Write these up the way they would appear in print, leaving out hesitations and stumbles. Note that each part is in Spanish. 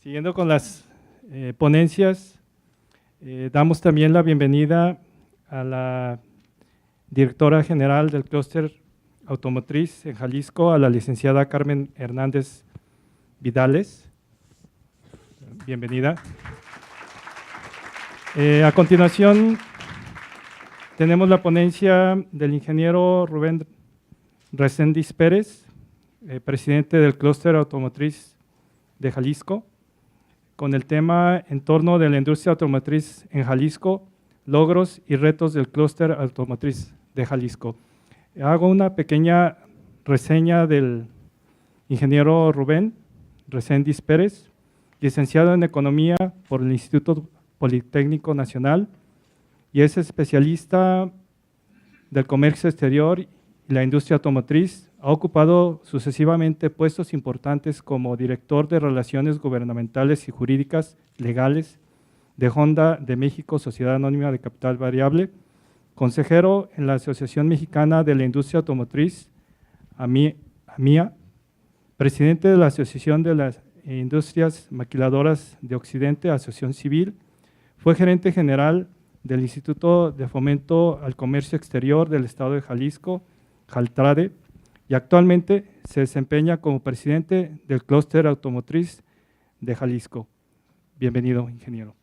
Siguiendo con las ponencias, damos también la bienvenida a la directora general del Clúster Automotriz en Jalisco, a la licenciada Carmen Hernández Vidales. Bienvenida. A continuación, tenemos la ponencia del ingeniero Rubén Reséndiz Pérez, presidente del Clúster Automotriz de Jalisco, con el tema en torno de la industria automotriz en Jalisco, logros y retos del Clúster Automotriz de Jalisco. Hago una pequeña reseña del ingeniero Rubén Reséndiz Pérez, licenciado en Economía por el Instituto Politécnico Nacional y es especialista del comercio exterior y la industria automotriz. Ha ocupado sucesivamente puestos importantes como director de Relaciones Gubernamentales y Jurídicas Legales de Honda de México, Sociedad Anónima de Capital Variable, consejero en la Asociación Mexicana de la Industria Automotriz, AMIA, presidente de la Asociación de las Industrias Maquiladoras de Occidente, Asociación Civil, fue gerente general del Instituto de Fomento al Comercio Exterior del Estado de Jalisco, JALTRADE, y actualmente se desempeña como presidente del Clúster Automotriz de Jalisco. Bienvenido, ingeniero.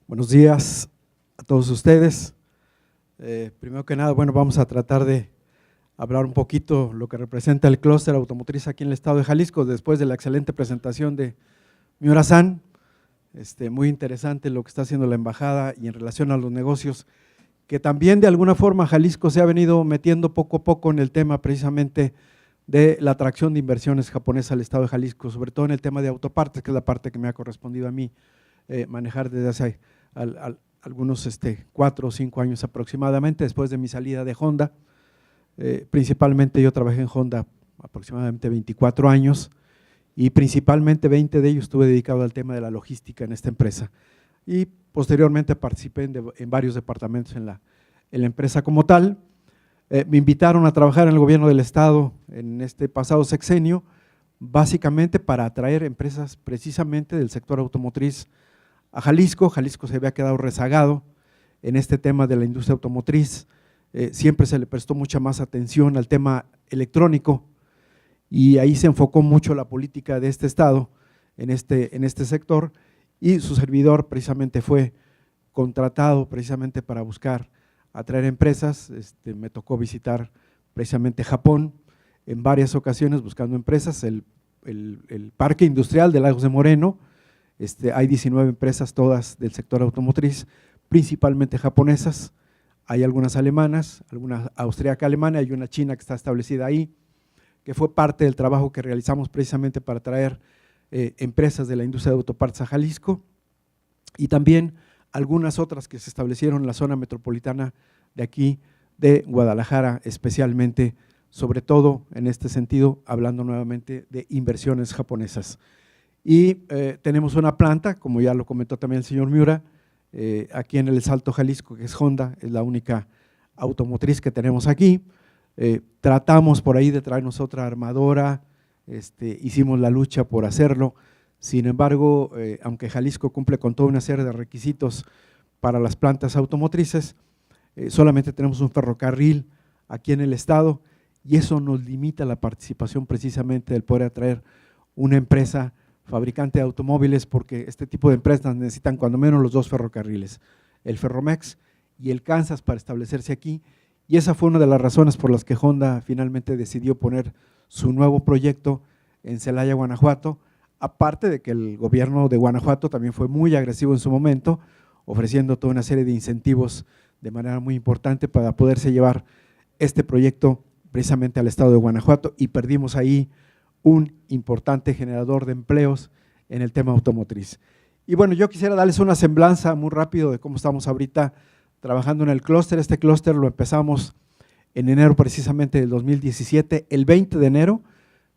Buenos días a todos ustedes. Primero que nada, vamos a tratar de hablar un poquito lo que representa el Clúster Automotriz aquí en el estado de Jalisco, después de la excelente presentación de Miura-san. Muy interesante lo que está haciendo la embajada y en relación a los negocios, que también de alguna forma Jalisco se ha venido metiendo poco a poco en el tema precisamente de la atracción de inversiones japonesas al estado de Jalisco, sobre todo en el tema de autopartes, que es la parte que me ha correspondido a mí manejar desde hace algunos 4 o 5 años aproximadamente, después de mi salida de Honda. Principalmente yo trabajé en Honda aproximadamente 24 años y principalmente 20 de ellos estuve dedicado al tema de la logística en esta empresa y posteriormente participé en varios departamentos en la empresa como tal. Me invitaron a trabajar en el gobierno del estado en este pasado sexenio, básicamente para atraer empresas precisamente del sector automotriz a Jalisco. Jalisco se había quedado rezagado en este tema de la industria automotriz, siempre se le prestó mucha más atención al tema electrónico y ahí se enfocó mucho la política de este estado en este sector y su servidor precisamente fue contratado precisamente para buscar atraer empresas. Me tocó visitar precisamente Japón en varias ocasiones buscando empresas, el parque industrial de Lagos de Moreno. Hay 19 empresas todas del sector automotriz, principalmente japonesas, hay algunas alemanas, alguna austríaca alemana y una china que está establecida ahí, que fue parte del trabajo que realizamos precisamente para traer empresas de la industria de autopartes a Jalisco y también algunas otras que se establecieron en la zona metropolitana de aquí de Guadalajara, especialmente, sobre todo en este sentido, hablando nuevamente de inversiones japonesas. Y tenemos una planta, como ya lo comentó también el señor Miura, aquí en el Salto Jalisco, que es Honda, es la única automotriz que tenemos aquí. Tratamos por ahí de traernos otra armadora, hicimos la lucha por hacerlo, sin embargo, aunque Jalisco cumple con toda una serie de requisitos para las plantas automotrices, solamente tenemos un ferrocarril aquí en el estado y eso nos limita la participación precisamente del poder atraer una empresa fabricante de automóviles, porque este tipo de empresas necesitan cuando menos los 2 ferrocarriles, el Ferromex y el Kansas para establecerse aquí. Y esa fue una de las razones por las que Honda finalmente decidió poner su nuevo proyecto en Celaya, Guanajuato, aparte de que el gobierno de Guanajuato también fue muy agresivo en su momento, ofreciendo toda una serie de incentivos de manera muy importante para poderse llevar este proyecto precisamente al estado de Guanajuato y perdimos ahí un importante generador de empleos en el tema automotriz. Y bueno, yo quisiera darles una semblanza muy rápido de cómo estamos ahorita trabajando en el clúster. Este clúster lo empezamos en enero precisamente del 2017, el 20 de enero,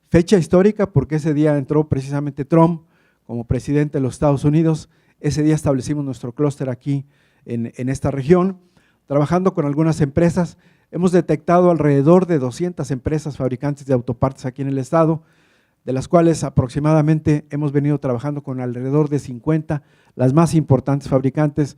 fecha histórica porque ese día entró precisamente Trump como presidente de los Estados Unidos. Ese día establecimos nuestro clúster aquí en esta región, trabajando con algunas empresas. Hemos detectado alrededor de 200 empresas fabricantes de autopartes aquí en el estado, de las cuales aproximadamente hemos venido trabajando con alrededor de 50, las más importantes fabricantes,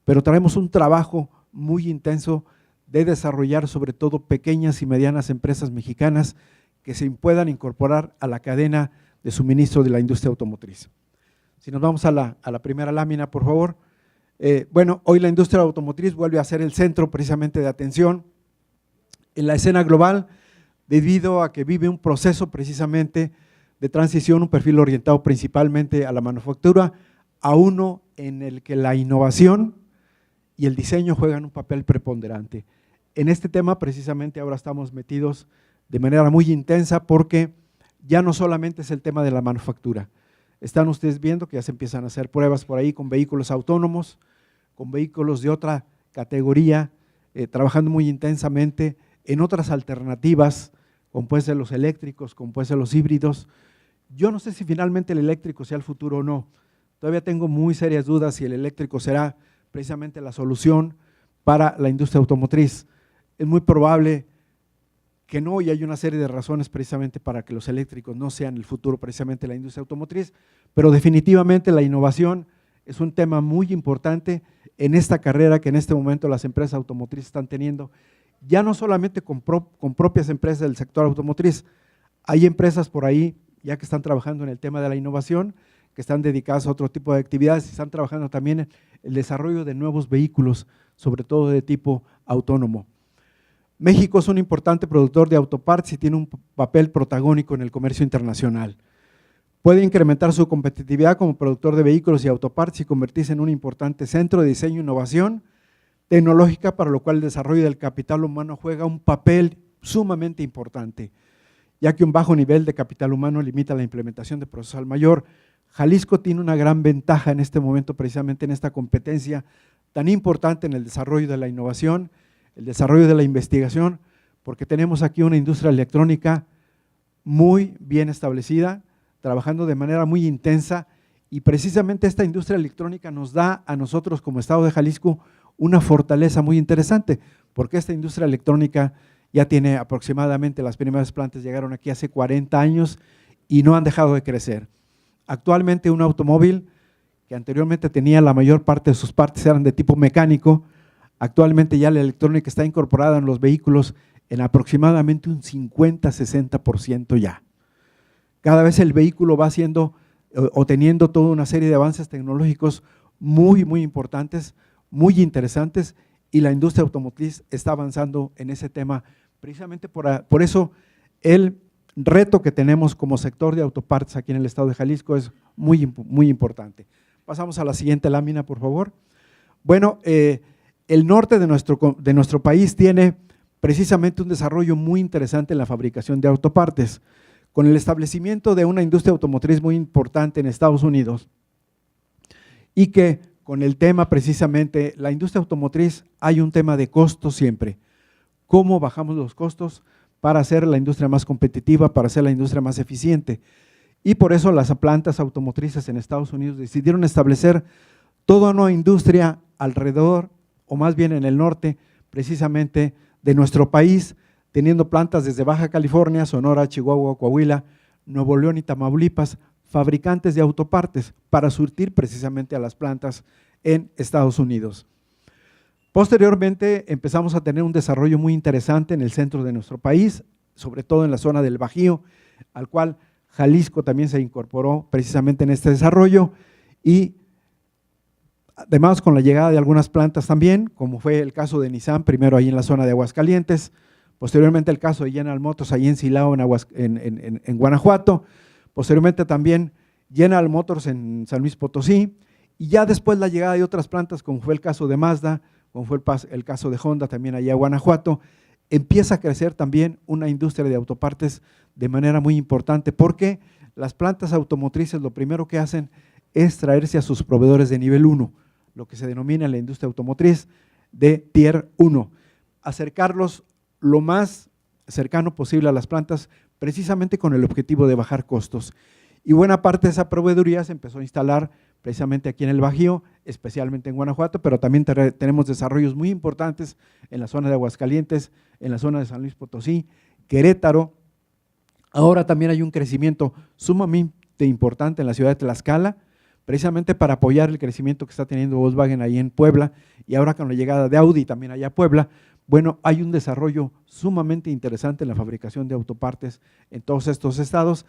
pero traemos un trabajo muy intenso de desarrollar sobre todo pequeñas y medianas empresas mexicanas que se puedan incorporar a la cadena de suministro de la industria automotriz. Si nos vamos a la primera lámina, por favor. Bueno, hoy la industria automotriz vuelve a ser el centro precisamente de atención en la escena global, debido a que vive un proceso precisamente de transición, un perfil orientado principalmente a la manufactura, a uno en el que la innovación y el diseño juegan un papel preponderante. En este tema precisamente ahora estamos metidos de manera muy intensa porque ya no solamente es el tema de la manufactura. Están ustedes viendo que ya se empiezan a hacer pruebas por ahí con vehículos autónomos, con vehículos de otra categoría, trabajando muy intensamente en otras alternativas, como pueden ser los eléctricos, como pueden ser los híbridos. Yo no sé si finalmente el eléctrico sea el futuro o no. Todavía tengo muy serias dudas si el eléctrico será precisamente la solución para la industria automotriz. Es muy probable que no, y hay una serie de razones precisamente para que los eléctricos no sean el futuro precisamente de la industria automotriz, pero definitivamente la innovación es un tema muy importante en esta carrera que en este momento las empresas automotrices están teniendo, ya no solamente con propias empresas del sector automotriz, hay empresas por ahí ya que están trabajando en el tema de la innovación, que están dedicadas a otro tipo de actividades y están trabajando también en el desarrollo de nuevos vehículos, sobre todo de tipo autónomo. México es un importante productor de autopartes y tiene un papel protagónico en el comercio internacional. Puede incrementar su competitividad como productor de vehículos y autopartes y convertirse en un importante centro de diseño e innovación tecnológica, para lo cual el desarrollo del capital humano juega un papel sumamente importante, ya que un bajo nivel de capital humano limita la implementación de procesos al mayor. Jalisco tiene una gran ventaja en este momento, precisamente en esta competencia tan importante en el desarrollo de la innovación, el desarrollo de la investigación, porque tenemos aquí una industria electrónica muy bien establecida, trabajando de manera muy intensa, y precisamente esta industria electrónica nos da a nosotros como Estado de Jalisco una fortaleza muy interesante, porque esta industria electrónica ya tiene aproximadamente, las primeras plantas llegaron aquí hace 40 años y no han dejado de crecer. Actualmente un automóvil que anteriormente tenía la mayor parte de sus partes eran de tipo mecánico, actualmente ya la electrónica está incorporada en los vehículos en aproximadamente un 50–60% ya. Cada vez el vehículo va haciendo o teniendo toda una serie de avances tecnológicos muy importantes, muy interesantes, y la industria automotriz está avanzando en ese tema. Precisamente por eso el reto que tenemos como sector de autopartes aquí en el estado de Jalisco es muy importante. Pasamos a la siguiente lámina, por favor. Bueno, el norte de nuestro país tiene precisamente un desarrollo muy interesante en la fabricación de autopartes, con el establecimiento de una industria automotriz muy importante en Estados Unidos, y que con el tema precisamente, la industria automotriz, hay un tema de costos siempre. ¿Cómo bajamos los costos para hacer la industria más competitiva, para hacer la industria más eficiente? Y por eso las plantas automotrices en Estados Unidos decidieron establecer toda una industria alrededor, o más bien en el norte, precisamente de nuestro país, teniendo plantas desde Baja California, Sonora, Chihuahua, Coahuila, Nuevo León y Tamaulipas, fabricantes de autopartes para surtir precisamente a las plantas en Estados Unidos. Posteriormente empezamos a tener un desarrollo muy interesante en el centro de nuestro país, sobre todo en la zona del Bajío, al cual Jalisco también se incorporó precisamente en este desarrollo, y además con la llegada de algunas plantas también, como fue el caso de Nissan, primero ahí en la zona de Aguascalientes, posteriormente el caso de General Motors ahí en Silao, en Guanajuato, posteriormente también General Motors en San Luis Potosí, y ya después la llegada de otras plantas, como fue el caso de Mazda, como fue el caso de Honda también allá en Guanajuato. Empieza a crecer también una industria de autopartes de manera muy importante, porque las plantas automotrices lo primero que hacen es traerse a sus proveedores de nivel 1, lo que se denomina en la industria automotriz de Tier 1, acercarlos lo más cercano posible a las plantas, precisamente con el objetivo de bajar costos. Y buena parte de esa proveeduría se empezó a instalar precisamente aquí en el Bajío, especialmente en Guanajuato, pero también tenemos desarrollos muy importantes en la zona de Aguascalientes, en la zona de San Luis Potosí, Querétaro. Ahora también hay un crecimiento sumamente importante en la ciudad de Tlaxcala, precisamente para apoyar el crecimiento que está teniendo Volkswagen ahí en Puebla, y ahora con la llegada de Audi también allá a Puebla. Bueno, hay un desarrollo sumamente interesante en la fabricación de autopartes en todos estos estados,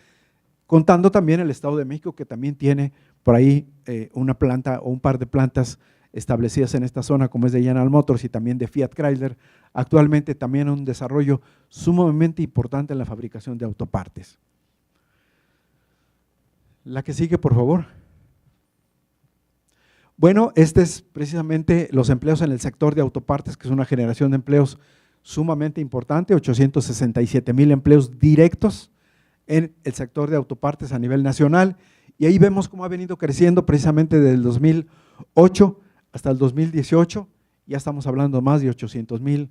contando también el Estado de México, que también tiene por ahí una planta o un par de plantas establecidas en esta zona, como es de General Motors y también de Fiat Chrysler. Actualmente también un desarrollo sumamente importante en la fabricación de autopartes. La que sigue, por favor. Bueno, este es precisamente los empleos en el sector de autopartes, que es una generación de empleos sumamente importante, 867,000 empleos directos en el sector de autopartes a nivel nacional, y ahí vemos cómo ha venido creciendo precisamente desde el 2008 hasta el 2018, ya estamos hablando más de 800,000,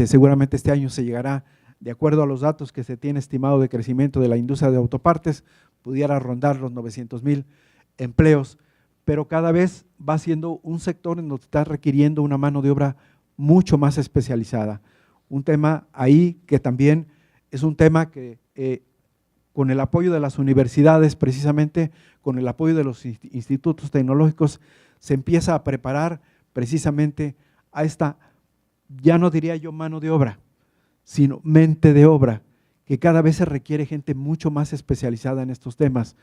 seguramente este año se llegará, de acuerdo a los datos que se tiene estimado de crecimiento de la industria de autopartes, pudiera rondar los 900,000 empleos, pero cada vez va siendo un sector en donde está requiriendo una mano de obra mucho más especializada. Un tema ahí que también es un tema que con el apoyo de las universidades, precisamente con el apoyo de los institutos tecnológicos, se empieza a preparar precisamente a esta, ya no diría yo mano de obra, sino mente de obra, que cada vez se requiere gente mucho más especializada en estos temas.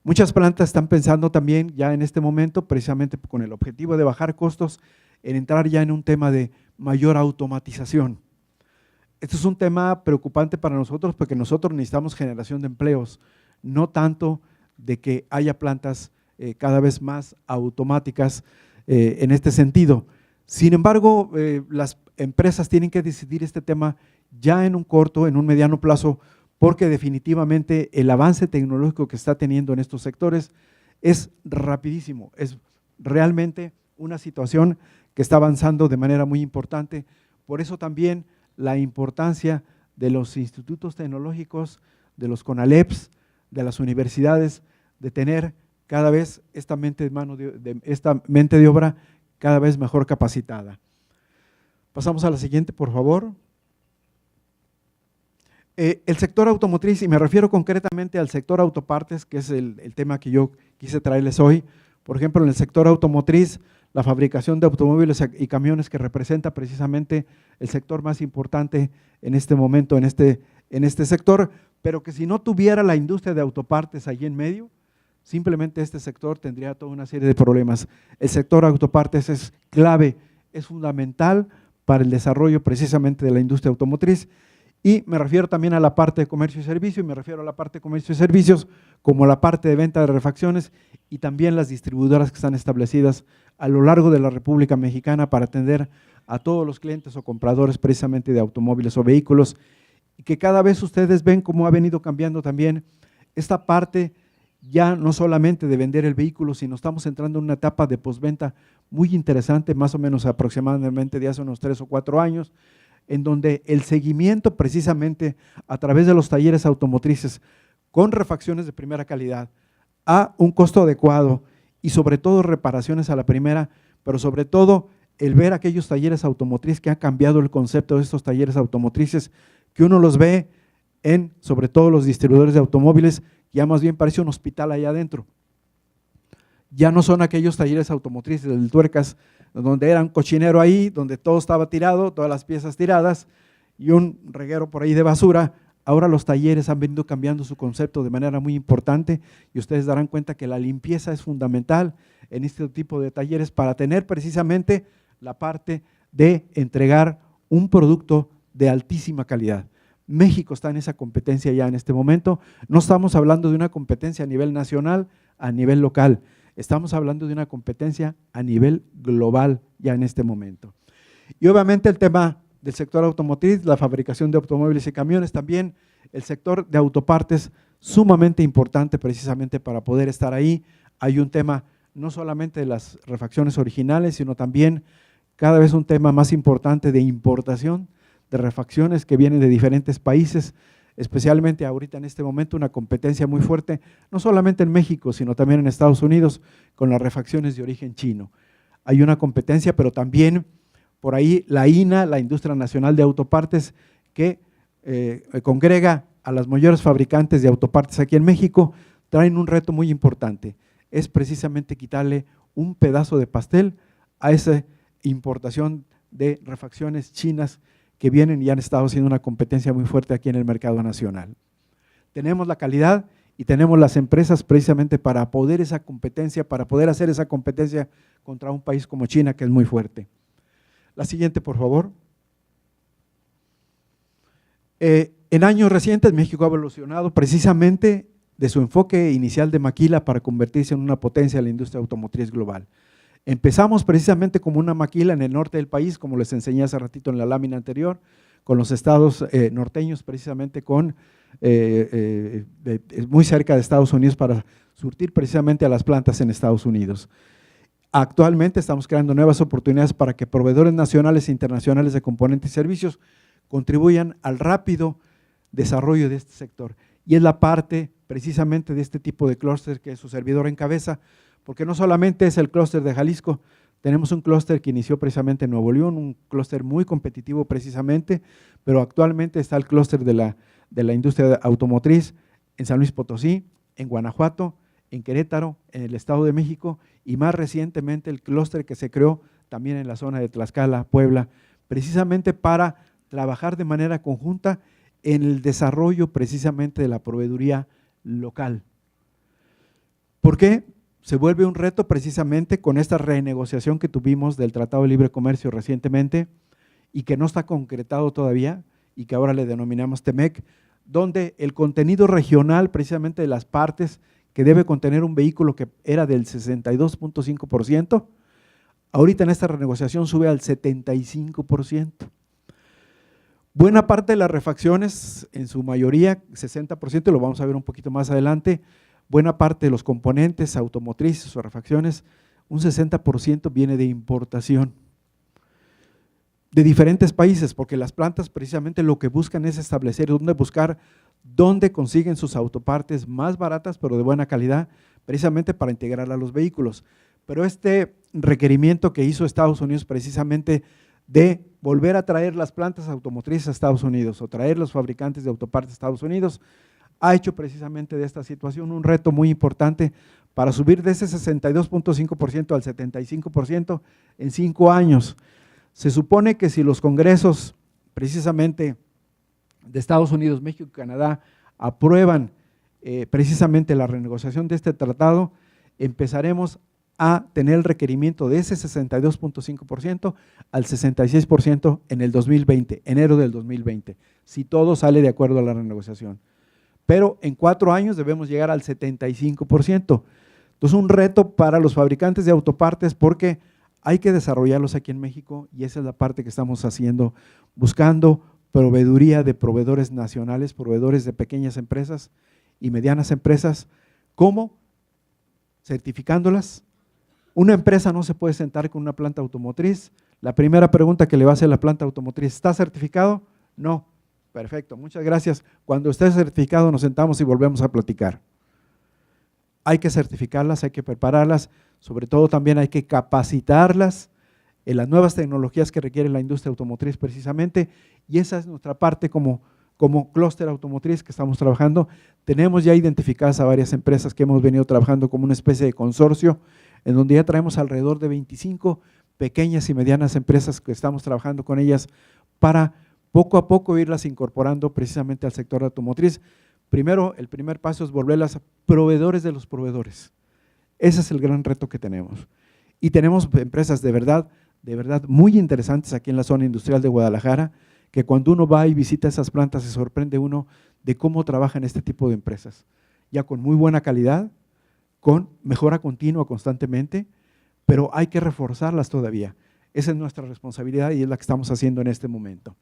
Muchas plantas están pensando también ya en este momento, precisamente con el objetivo de bajar costos, en entrar ya en un tema de mayor automatización. Esto es un tema preocupante para nosotros porque nosotros necesitamos generación de empleos, no tanto de que haya plantas cada vez más automáticas en este sentido. Sin embargo, las empresas tienen que decidir este tema ya en un corto, en un mediano plazo, porque definitivamente el avance tecnológico que está teniendo en estos sectores es rapidísimo, es realmente una situación que está avanzando de manera muy importante. Por eso también la importancia de los institutos tecnológicos, de los CONALEPs, de las universidades, de tener cada vez esta mente de obra cada vez mejor capacitada. Pasamos a la siguiente, por favor. El sector automotriz, y me refiero concretamente al sector autopartes, que es el tema que yo quise traerles hoy. Por ejemplo, en el sector automotriz, la fabricación de automóviles y camiones, que representa precisamente el sector más importante en este momento, en este sector, pero que si no tuviera la industria de autopartes allí en medio, simplemente este sector tendría toda una serie de problemas. El sector autopartes es clave, es fundamental para el desarrollo precisamente de la industria automotriz. Y me refiero también a la parte de comercio y servicio, y me refiero a la parte de comercio y servicios como la parte de venta de refacciones y también las distribuidoras que están establecidas a lo largo de la República Mexicana para atender a todos los clientes o compradores precisamente de automóviles o vehículos, y que cada vez ustedes ven cómo ha venido cambiando también esta parte, ya no solamente de vender el vehículo, sino estamos entrando en una etapa de postventa muy interesante, más o menos aproximadamente de hace unos 3 o 4 años, en donde el seguimiento precisamente a través de los talleres automotrices con refacciones de primera calidad a un costo adecuado y sobre todo reparaciones a la primera, pero sobre todo el ver aquellos talleres automotrices que han cambiado el concepto de estos talleres automotrices, que uno los ve en sobre todo los distribuidores de automóviles, ya más bien parece un hospital allá adentro. Ya no son aquellos talleres automotrices del Tuercas, donde era un cochinero ahí, donde todo estaba tirado, todas las piezas tiradas y un reguero por ahí de basura. Ahora los talleres han venido cambiando su concepto de manera muy importante y ustedes darán cuenta que la limpieza es fundamental en este tipo de talleres para tener precisamente la parte de entregar un producto de altísima calidad. México está en esa competencia ya en este momento. No estamos hablando de una competencia a nivel nacional, a nivel local. Estamos hablando de una competencia a nivel global ya en este momento. Y obviamente el tema del sector automotriz, la fabricación de automóviles y camiones, también el sector de autopartes, sumamente importante precisamente para poder estar ahí. Hay un tema no solamente de las refacciones originales, sino también cada vez un tema más importante de importación de refacciones que vienen de diferentes países. especialmente ahorita en este momento una competencia muy fuerte, no solamente en México, sino también en Estados Unidos, con las refacciones de origen chino. Hay una competencia, pero también por ahí la INA, la Industria Nacional de Autopartes, que congrega a las mayores fabricantes de autopartes aquí en México, traen un reto muy importante, es precisamente quitarle un pedazo de pastel a esa importación de refacciones chinas que vienen y han estado haciendo una competencia muy fuerte aquí en el mercado nacional. Tenemos la calidad y tenemos las empresas precisamente para poder esa competencia, para poder hacer esa competencia contra un país como China, que es muy fuerte. La siguiente, por favor. En años recientes, México ha evolucionado precisamente de su enfoque inicial de maquila para convertirse en una potencia de la industria automotriz global. Empezamos precisamente como una maquila en el norte del país, como les enseñé hace ratito en la lámina anterior, con los estados norteños, precisamente muy cerca de Estados Unidos para surtir precisamente a las plantas en Estados Unidos. Actualmente estamos creando nuevas oportunidades para que proveedores nacionales e internacionales de componentes y servicios contribuyan al rápido desarrollo de este sector. Y es la parte precisamente de este tipo de clúster que su servidor encabeza, porque no solamente es el clúster de Jalisco, tenemos un clúster que inició precisamente en Nuevo León, un clúster muy competitivo precisamente, pero actualmente está el clúster de la industria automotriz en San Luis Potosí, en Guanajuato, en Querétaro, en el Estado de México y más recientemente el clúster que se creó también en la zona de Tlaxcala, Puebla, precisamente para trabajar de manera conjunta en el desarrollo precisamente de la proveeduría local. ¿Por qué? Se vuelve un reto precisamente con esta renegociación que tuvimos del Tratado de Libre Comercio recientemente y que no está concretado todavía y que ahora le denominamos TEMEC, donde el contenido regional precisamente de las partes que debe contener un vehículo que era del 62.5%, ahorita en esta renegociación sube al 75%. Buena parte de las refacciones, en su mayoría, 60%, lo vamos a ver un poquito más adelante, buena parte de los componentes automotrices o refacciones, un 60% viene de importación de diferentes países, porque las plantas precisamente lo que buscan es establecer dónde consiguen sus autopartes más baratas pero de buena calidad, precisamente para integrarla a los vehículos. Pero este requerimiento que hizo Estados Unidos precisamente de volver a traer las plantas automotrices a Estados Unidos o traer los fabricantes de autopartes a Estados Unidos, ha hecho precisamente de esta situación un reto muy importante para subir de ese 62.5% al 75% en 5 años. Se supone que si los congresos precisamente de Estados Unidos, México y Canadá aprueban precisamente la renegociación de este tratado, empezaremos a tener el requerimiento de ese 62.5% al 66% en el 2020, enero del 2020, si todo sale de acuerdo a la renegociación. Pero en 4 años debemos llegar al 75%. Entonces, un reto para los fabricantes de autopartes porque hay que desarrollarlos aquí en México y esa es la parte que estamos haciendo, buscando proveeduría de proveedores nacionales, proveedores de pequeñas empresas y medianas empresas, ¿cómo? Certificándolas. Una empresa no se puede sentar con una planta automotriz. La primera pregunta que le va a hacer la planta automotriz, ¿está certificado? No. Perfecto, muchas gracias. Cuando esté certificado nos sentamos y volvemos a platicar. Hay que certificarlas, hay que prepararlas, sobre todo también hay que capacitarlas en las nuevas tecnologías que requiere la industria automotriz precisamente, y esa es nuestra parte como clúster automotriz que estamos trabajando. Tenemos ya identificadas a varias empresas que hemos venido trabajando como una especie de consorcio, en donde ya traemos alrededor de 25 pequeñas y medianas empresas que estamos trabajando con ellas para poco a poco irlas incorporando precisamente al sector automotriz. Primero, el primer paso es volverlas proveedores de los proveedores. Ese es el gran reto que tenemos. Y tenemos empresas de verdad muy interesantes aquí en la zona industrial de Guadalajara, que cuando uno va y visita esas plantas se sorprende uno de cómo trabajan este tipo de empresas, ya con muy buena calidad, con mejora continua constantemente, pero hay que reforzarlas todavía. Esa es nuestra responsabilidad y es la que estamos haciendo en este momento.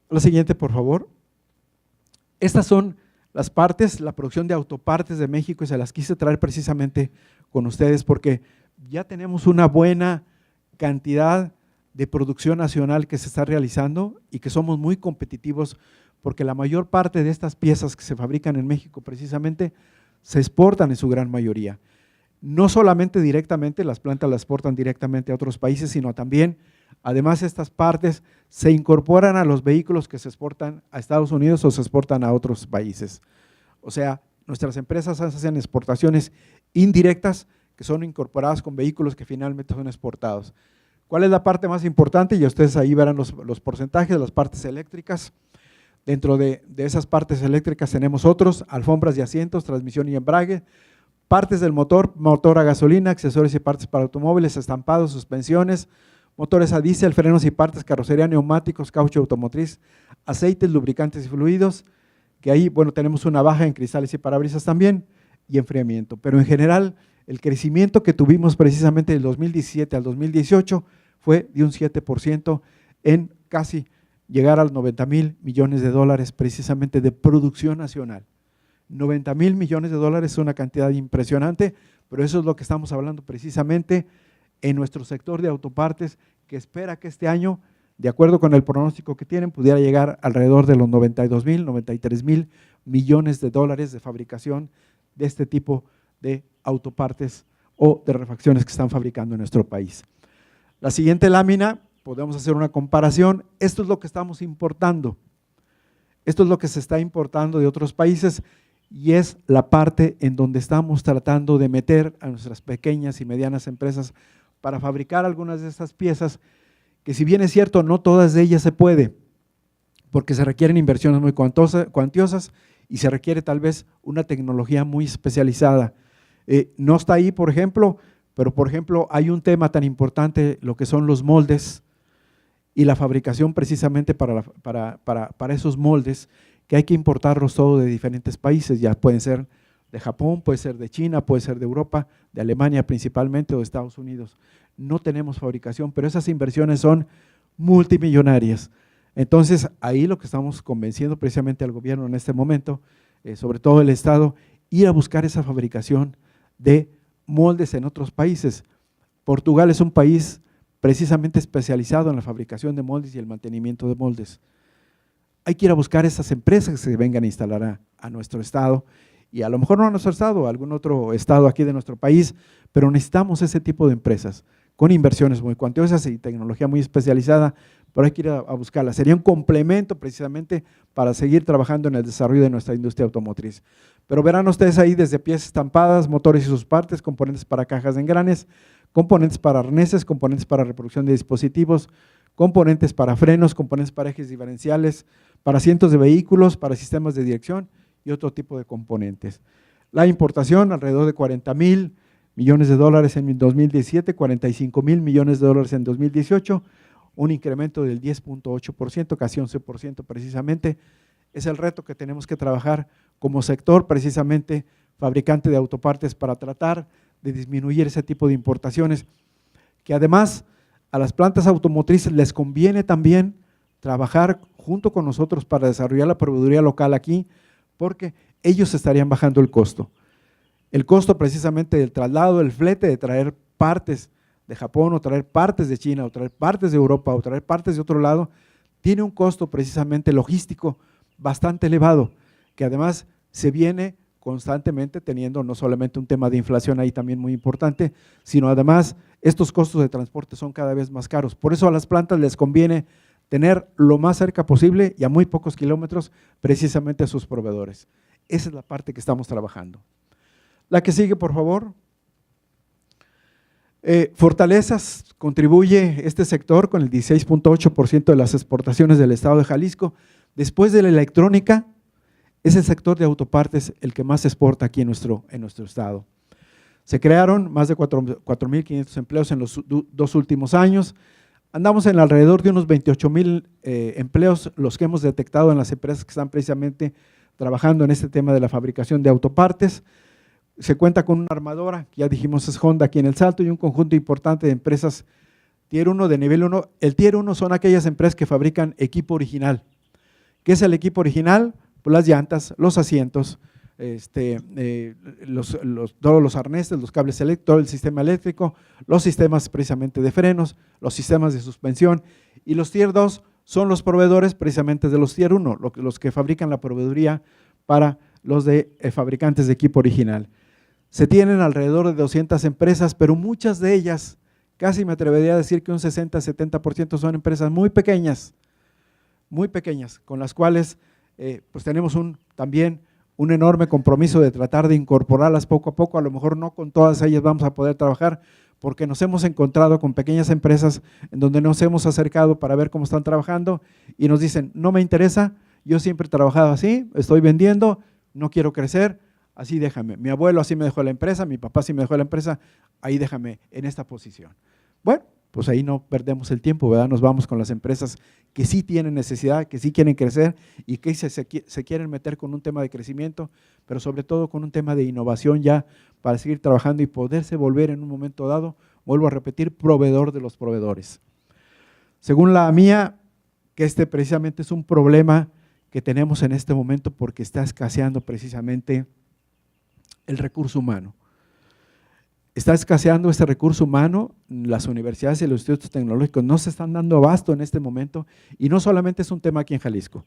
La siguiente, por favor. Estas son las partes, la producción de autopartes de México y se las quise traer precisamente con ustedes porque ya tenemos una buena cantidad de producción nacional que se está realizando y que somos muy competitivos porque la mayor parte de estas piezas que se fabrican en México precisamente se exportan en su gran mayoría. No solamente directamente, las plantas las exportan directamente a otros países, sino también, además estas partes se incorporan a los vehículos que se exportan a Estados Unidos o se exportan a otros países. O sea, nuestras empresas hacen exportaciones indirectas que son incorporadas con vehículos que finalmente son exportados. ¿Cuál es la parte más importante? Y ustedes ahí verán los porcentajes de las partes eléctricas. Dentro de esas partes eléctricas tenemos otros, alfombras y asientos, transmisión y embrague, partes del motor, motor a gasolina, accesorios y partes para automóviles, estampados, suspensiones, motores a diésel, frenos y partes, carrocería, neumáticos, caucho automotriz, aceites, lubricantes y fluidos, que ahí, bueno, tenemos una baja en cristales y parabrisas también, y enfriamiento. Pero en general, el crecimiento que tuvimos precisamente del 2017 al 2018 fue de un 7% en casi llegar a los 90,000 millones de dólares precisamente de producción nacional. 90,000 millones de dólares es una cantidad impresionante, pero eso es lo que estamos hablando precisamente en nuestro sector de autopartes, que espera que este año, de acuerdo con el pronóstico que tienen, pudiera llegar alrededor de los 92,000, 93,000 millones de dólares de fabricación de este tipo de autopartes o de refacciones que están fabricando en nuestro país. La siguiente lámina, podemos hacer una comparación, esto es lo que estamos importando, esto es lo que se está importando de otros países y es la parte en donde estamos tratando de meter a nuestras pequeñas y medianas empresas para fabricar algunas de estas piezas, que si bien es cierto, no todas de ellas se puede, porque se requieren inversiones muy cuantiosas y se requiere tal vez una tecnología muy especializada. No está ahí, por ejemplo, pero por ejemplo hay un tema tan importante, lo que son los moldes y la fabricación precisamente para esos moldes, que hay que importarlos todos de diferentes países, ya pueden ser de Japón, puede ser de China, puede ser de Europa, de Alemania principalmente o de Estados Unidos. No tenemos fabricación, pero esas inversiones son multimillonarias. Entonces, ahí lo que estamos convenciendo precisamente al gobierno en este momento, sobre todo el Estado, ir a buscar esa fabricación de moldes en otros países. Portugal es un país precisamente especializado en la fabricación de moldes y el mantenimiento de moldes. Hay que ir a buscar esas empresas que se vengan a instalar a nuestro estado, y a lo mejor no a nuestro estado, a algún otro estado aquí de nuestro país, pero necesitamos ese tipo de empresas con inversiones muy cuantiosas y tecnología muy especializada, pero hay que ir a buscarla. Sería un complemento precisamente para seguir trabajando en el desarrollo de nuestra industria automotriz. Pero verán ustedes ahí desde piezas estampadas, motores y sus partes, componentes para cajas de engranes, componentes para arneses, componentes para reproducción de dispositivos, componentes para frenos, componentes para ejes diferenciales, para asientos de vehículos, para sistemas de dirección y otro tipo de componentes. La importación, alrededor de 40,000 millones de dólares en 2017, 45,000 millones de dólares en 2018, un incremento del 10.8%, casi 11% precisamente. Es el reto que tenemos que trabajar como sector, precisamente fabricante de autopartes, para tratar de disminuir ese tipo de importaciones, que además a las plantas automotrices les conviene también trabajar junto con nosotros para desarrollar la proveeduría local aquí, porque ellos estarían bajando el costo. El costo precisamente del traslado, del flete, de traer partes de Japón o traer partes de China o traer partes de Europa o traer partes de otro lado, tiene un costo precisamente logístico bastante elevado, que además se viene constantemente teniendo no solamente un tema de inflación ahí también muy importante, sino además estos costos de transporte son cada vez más caros. Por eso a las plantas les conviene tener lo más cerca posible y a muy pocos kilómetros precisamente a sus proveedores. Esa es la parte que estamos trabajando. La que sigue, por favor. Fortalezas, contribuye este sector con el 16.8% de las exportaciones del estado de Jalisco. Después de la electrónica, es el sector de autopartes el que más exporta aquí en nuestro estado. Se crearon más de 4,500 empleos en los 2 últimos años. Andamos en alrededor de unos 28,000 empleos, los que hemos detectado en las empresas que están precisamente trabajando en este tema de la fabricación de autopartes. Se cuenta con una armadora, que ya dijimos es Honda aquí en El Salto, y un conjunto importante de empresas Tier 1 de nivel 1. El Tier 1 son aquellas empresas que fabrican equipo original. ¿Qué es el equipo original? Pues las llantas, los asientos, todos los arneses, los cables eléctricos, todo el sistema eléctrico, los sistemas precisamente de frenos, los sistemas de suspensión, y los Tier 2 son los proveedores precisamente de los Tier 1, los que fabrican la proveeduría para los fabricantes de equipo original. Se tienen alrededor de 200 empresas, pero muchas de ellas, casi me atrevería a decir que un 60-70% son empresas muy pequeñas, con las cuales pues tenemos también un enorme compromiso de tratar de incorporarlas poco a poco. A lo mejor no con todas ellas vamos a poder trabajar, porque nos hemos encontrado con pequeñas empresas en donde nos hemos acercado para ver cómo están trabajando y nos dicen, no me interesa, yo siempre he trabajado así, estoy vendiendo, no quiero crecer, así déjame. Mi abuelo así me dejó la empresa, mi papá así me dejó la empresa, ahí déjame en esta posición. Bueno, pues ahí no perdemos el tiempo, ¿verdad? Nos vamos con las empresas que sí tienen necesidad, que sí quieren crecer y que se quieren meter con un tema de crecimiento, pero sobre todo con un tema de innovación ya para seguir trabajando y poderse volver en un momento dado, vuelvo a repetir, proveedor de los proveedores. Según la mía, que precisamente es un problema que tenemos en este momento porque está escaseando precisamente el recurso humano. Está escaseando este recurso humano, las universidades y los institutos tecnológicos no se están dando abasto en este momento y no solamente es un tema aquí en Jalisco,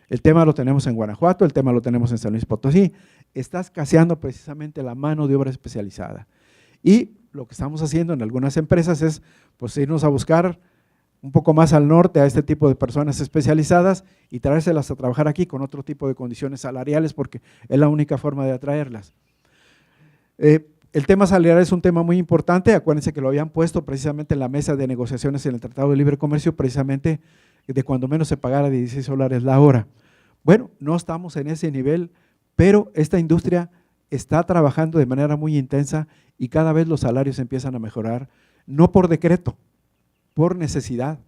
el tema lo tenemos en Guanajuato, el tema lo tenemos en San Luis Potosí, está escaseando precisamente la mano de obra especializada y lo que estamos haciendo en algunas empresas es pues irnos a buscar un poco más al norte a este tipo de personas especializadas y traérselas a trabajar aquí con otro tipo de condiciones salariales porque es la única forma de atraerlas. El tema salarial es un tema muy importante, acuérdense que lo habían puesto precisamente en la mesa de negociaciones en el Tratado de Libre Comercio, precisamente de cuando menos se pagara $16 la hora. Bueno, no estamos en ese nivel, pero esta industria está trabajando de manera muy intensa y cada vez los salarios empiezan a mejorar, no por decreto, por necesidad,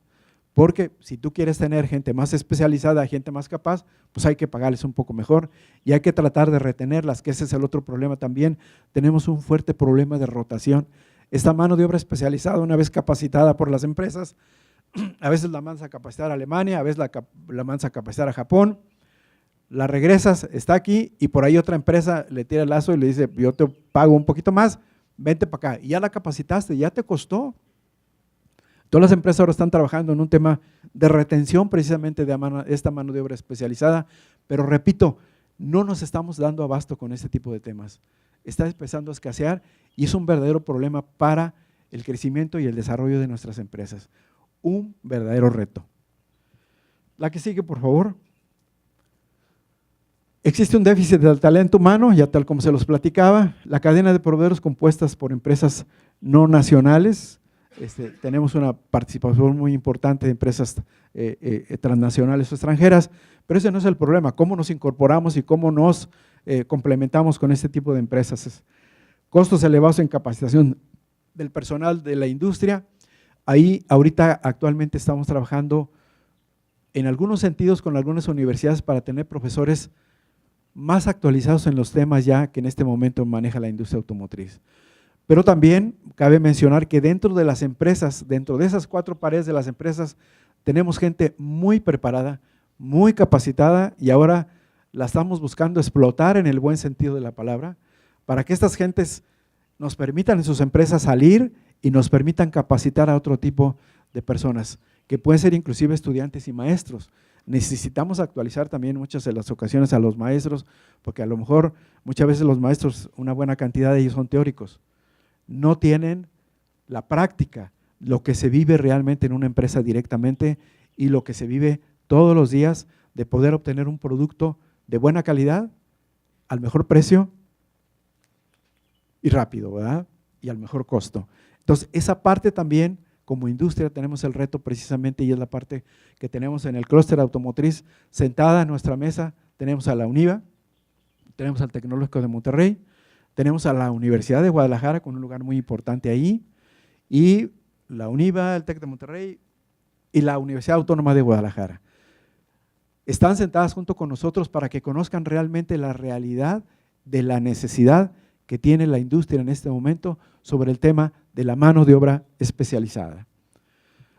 porque si tú quieres tener gente más especializada, gente más capaz, pues hay que pagarles un poco mejor y hay que tratar de retenerlas, que ese es el otro problema también. Tenemos un fuerte problema de rotación. Esta mano de obra especializada, una vez capacitada por las empresas, a veces la mandas a capacitar a Alemania, a veces la mandas a capacitar a Japón, la regresas, está aquí y por ahí otra empresa le tira el lazo y le dice, yo te pago un poquito más, vente para acá. Y ya la capacitaste, ya te costó. Todas las empresas ahora están trabajando en un tema de retención precisamente de esta mano de obra especializada, pero repito, no nos estamos dando abasto con este tipo de temas. Está empezando a escasear y es un verdadero problema para el crecimiento y el desarrollo de nuestras empresas. Un verdadero reto. La que sigue, por favor. Existe un déficit del talento humano, ya tal como se los platicaba, la cadena de proveedores compuestas por empresas no nacionales. Tenemos una participación muy importante de empresas transnacionales o extranjeras, pero ese no es el problema, cómo nos incorporamos y cómo nos complementamos con este tipo de empresas. Costos elevados en capacitación del personal de la industria, ahí ahorita actualmente estamos trabajando en algunos sentidos con algunas universidades para tener profesores más actualizados en los temas ya que en este momento maneja la industria automotriz. Pero también cabe mencionar que dentro de las empresas, dentro de esas 4 paredes de las empresas, tenemos gente muy preparada, muy capacitada y ahora la estamos buscando explotar en el buen sentido de la palabra para que estas gentes nos permitan en sus empresas salir y nos permitan capacitar a otro tipo de personas, que pueden ser inclusive estudiantes y maestros. Necesitamos actualizar también muchas de las ocasiones a los maestros, porque a lo mejor muchas veces los maestros, una buena cantidad de ellos son teóricos, no tienen la práctica, lo que se vive realmente en una empresa directamente y lo que se vive todos los días de poder obtener un producto de buena calidad, al mejor precio y rápido, ¿verdad? Y al mejor costo. Entonces, esa parte también, como industria, tenemos el reto precisamente y es la parte que tenemos en el clúster automotriz. Sentada en nuestra mesa tenemos a la UNIVA, tenemos al Tecnológico de Monterrey, tenemos a la Universidad de Guadalajara con un lugar muy importante ahí y la UNIVA, el TEC de Monterrey y la Universidad Autónoma de Guadalajara. Están sentadas junto con nosotros para que conozcan realmente la realidad de la necesidad que tiene la industria en este momento sobre el tema de la mano de obra especializada.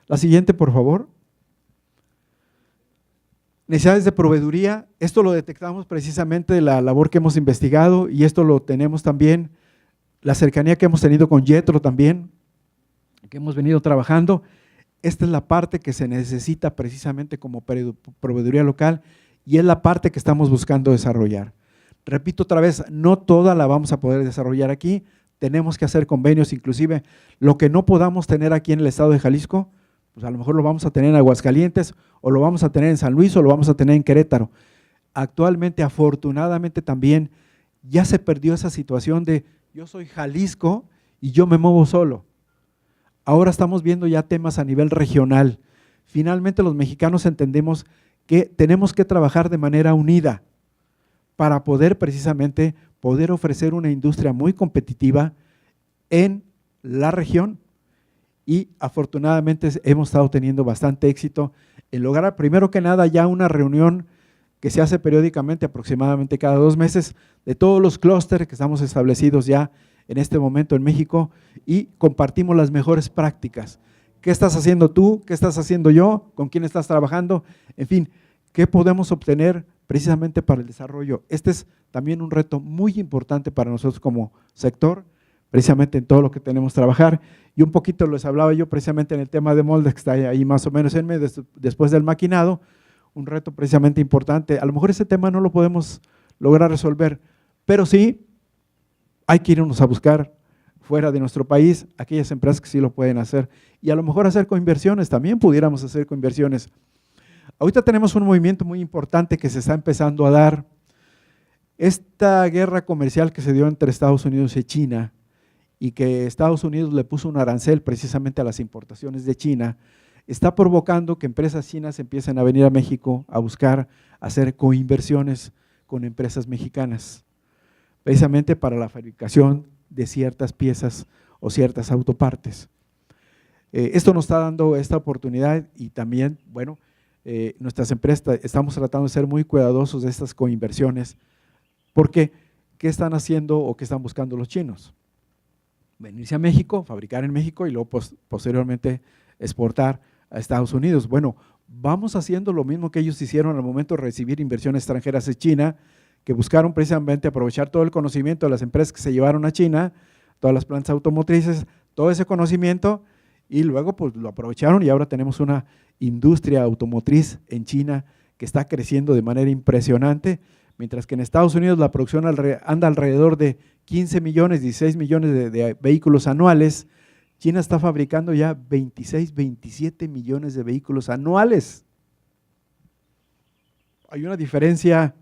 La siguiente, por favor. Necesidades de proveeduría, esto lo detectamos precisamente de la labor que hemos investigado y esto lo tenemos también, la cercanía que hemos tenido con Jetro también, que hemos venido trabajando. esta es la parte que se necesita precisamente como proveeduría local y es la parte que estamos buscando desarrollar. Repito otra vez, no toda la vamos a poder desarrollar aquí, tenemos que hacer convenios, inclusive lo que no podamos tener aquí en el estado de Jalisco, pues a lo mejor lo vamos a tener en Aguascalientes o lo vamos a tener en San Luis o lo vamos a tener en Querétaro. Actualmente, afortunadamente también, ya se perdió esa situación de yo soy Jalisco y yo me muevo solo. Ahora estamos viendo ya temas a nivel regional. Finalmente los mexicanos entendemos que tenemos que trabajar de manera unida para poder precisamente poder ofrecer una industria muy competitiva en la región y afortunadamente hemos estado teniendo bastante éxito en lograr primero que nada ya una reunión que se hace periódicamente, aproximadamente cada 2 meses, de todos los clústeres que estamos establecidos ya en este momento en México y compartimos las mejores prácticas. ¿Qué estás haciendo tú? ¿Qué estás haciendo yo? ¿Con quién estás trabajando? En fin, ¿qué podemos obtener precisamente para el desarrollo? Este es también un reto muy importante para nosotros como sector, precisamente en todo lo que tenemos que trabajar. Y un poquito les hablaba yo precisamente en el tema de moldes, que está ahí más o menos en medio, después del maquinado, un reto precisamente importante. A lo mejor ese tema no lo podemos lograr resolver, pero sí hay que irnos a buscar fuera de nuestro país aquellas empresas que sí lo pueden hacer y a lo mejor hacer coinversiones, también pudiéramos hacer coinversiones. Ahorita tenemos un movimiento muy importante que se está empezando a dar. Esta guerra comercial que se dio entre Estados Unidos y China y que Estados Unidos le puso un arancel precisamente a las importaciones de China, está provocando que empresas chinas empiecen a venir a México a buscar hacer coinversiones con empresas mexicanas, precisamente para la fabricación de ciertas piezas o ciertas autopartes. Esto nos está dando esta oportunidad y también, bueno, nuestras empresas estamos tratando de ser muy cuidadosos de estas coinversiones, porque ¿qué están haciendo o qué están buscando los chinos? Venirse a México, fabricar en México y luego posteriormente exportar a Estados Unidos. Bueno, vamos haciendo lo mismo que ellos hicieron al momento de recibir inversiones extranjeras de China, que buscaron precisamente aprovechar todo el conocimiento de las empresas que se llevaron a China, todas las plantas automotrices, todo ese conocimiento y luego pues lo aprovecharon y ahora tenemos una industria automotriz en China que está creciendo de manera impresionante, mientras que en Estados Unidos la producción anda alrededor de 15 millones, 16 millones de vehículos anuales. China está fabricando ya 26, 27 millones de vehículos anuales. Hay una diferencia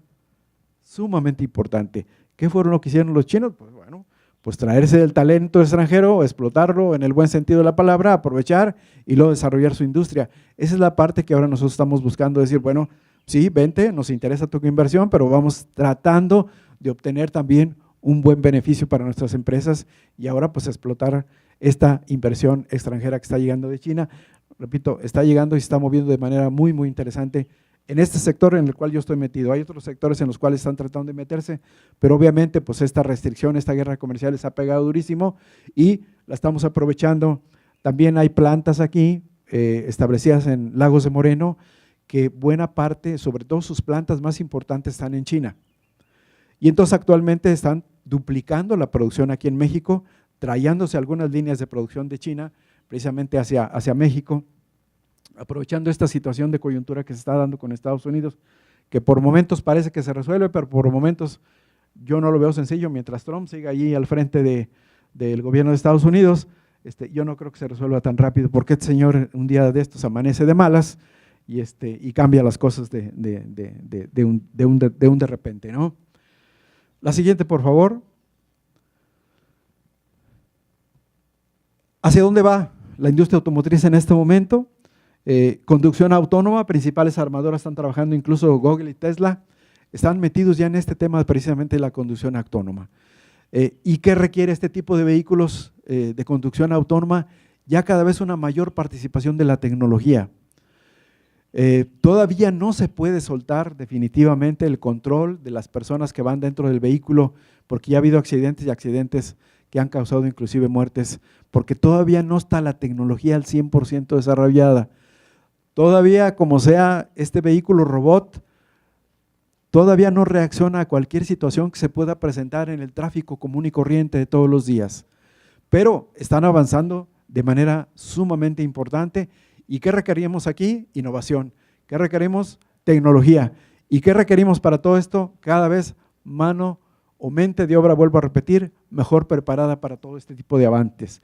sumamente importante. ¿Qué fueron lo que hicieron los chinos? Pues bueno, pues traerse el talento extranjero, explotarlo en el buen sentido de la palabra, aprovechar y luego desarrollar su industria. Esa es la parte que ahora nosotros estamos buscando, decir, bueno, sí, vente, nos interesa tu inversión, pero vamos tratando de obtener también un buen beneficio para nuestras empresas y ahora pues explotar esta inversión extranjera que está llegando de China. Repito, está llegando y se está moviendo de manera muy, muy interesante en este sector en el cual yo estoy metido. Hay otros sectores en los cuales están tratando de meterse, pero obviamente pues esta restricción, esta guerra comercial les ha pegado durísimo y la estamos aprovechando. También hay plantas aquí establecidas en Lagos de Moreno, que buena parte, sobre todo sus plantas más importantes están en China. Y entonces actualmente están duplicando la producción aquí en México, trayéndose algunas líneas de producción de China precisamente hacia México, aprovechando esta situación de coyuntura que se está dando con Estados Unidos, que por momentos parece que se resuelve, pero por momentos yo no lo veo sencillo. Mientras Trump siga allí al frente del gobierno de Estados Unidos, yo no creo que se resuelva tan rápido, porque este señor un día de estos amanece de malas y cambia las cosas de repente, ¿no? La siguiente, por favor. ¿Hacia dónde va la industria automotriz en este momento? Conducción autónoma, principales armadoras están trabajando, incluso Google y Tesla, están metidos ya en este tema precisamente de la conducción autónoma. ¿Y qué requiere este tipo de vehículos de conducción autónoma? Ya cada vez una mayor participación de la tecnología. Todavía no se puede soltar definitivamente el control de las personas que van dentro del vehículo, porque ya ha habido accidentes y accidentes que han causado inclusive muertes, porque todavía no está la tecnología al 100% desarrollada. Todavía, como sea, este vehículo robot todavía no reacciona a cualquier situación que se pueda presentar en el tráfico común y corriente de todos los días, pero están avanzando de manera sumamente importante ¿Y qué requerimos aquí? Innovación. ¿Qué requerimos? Tecnología. ¿Y qué requerimos para todo esto? Cada vez mano o mente de obra, vuelvo a repetir, mejor preparada para todo este tipo de avances,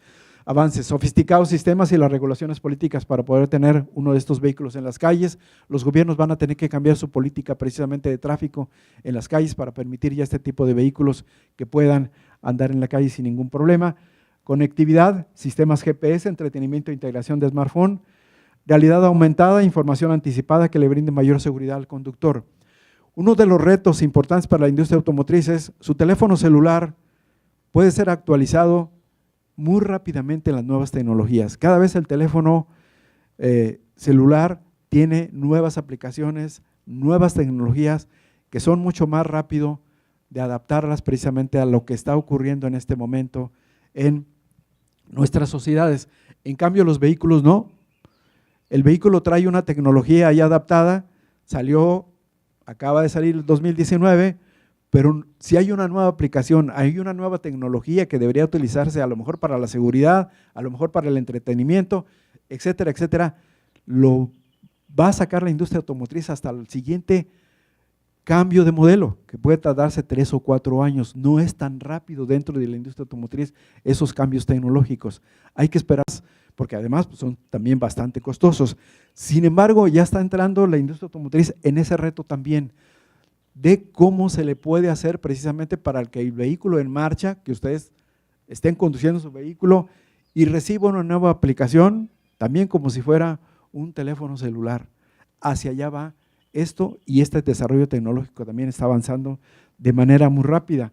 sofisticados sistemas y las regulaciones políticas para poder tener uno de estos vehículos en las calles. Los gobiernos van a tener que cambiar su política precisamente de tráfico en las calles para permitir ya este tipo de vehículos que puedan andar en la calle sin ningún problema. Conectividad, sistemas GPS, entretenimiento e integración de smartphone, realidad aumentada, información anticipada que le brinde mayor seguridad al conductor. Uno de los retos importantes para la industria automotriz es su teléfono celular puede ser actualizado muy rápidamente en las nuevas tecnologías. Cada vez el teléfono celular tiene nuevas aplicaciones, nuevas tecnologías que son mucho más rápido de adaptarlas precisamente a lo que está ocurriendo en este momento en nuestras sociedades. En cambio, los vehículos no. El vehículo trae una tecnología ya adaptada, acaba de salir el 2019, pero si hay una nueva aplicación, hay una nueva tecnología que debería utilizarse a lo mejor para la seguridad, a lo mejor para el entretenimiento, etcétera, etcétera, lo va a sacar la industria automotriz hasta el siguiente cambio de modelo, que puede tardarse 3 o 4 años. No es tan rápido dentro de la industria automotriz esos cambios tecnológicos. Hay que esperar, porque además pues, son también bastante costosos. Sin embargo, ya está entrando la industria automotriz en ese reto también, de cómo se le puede hacer precisamente para que el vehículo en marcha, que ustedes estén conduciendo su vehículo y reciba una nueva aplicación, también como si fuera un teléfono celular. Hacia allá va esto y este desarrollo tecnológico también está avanzando de manera muy rápida.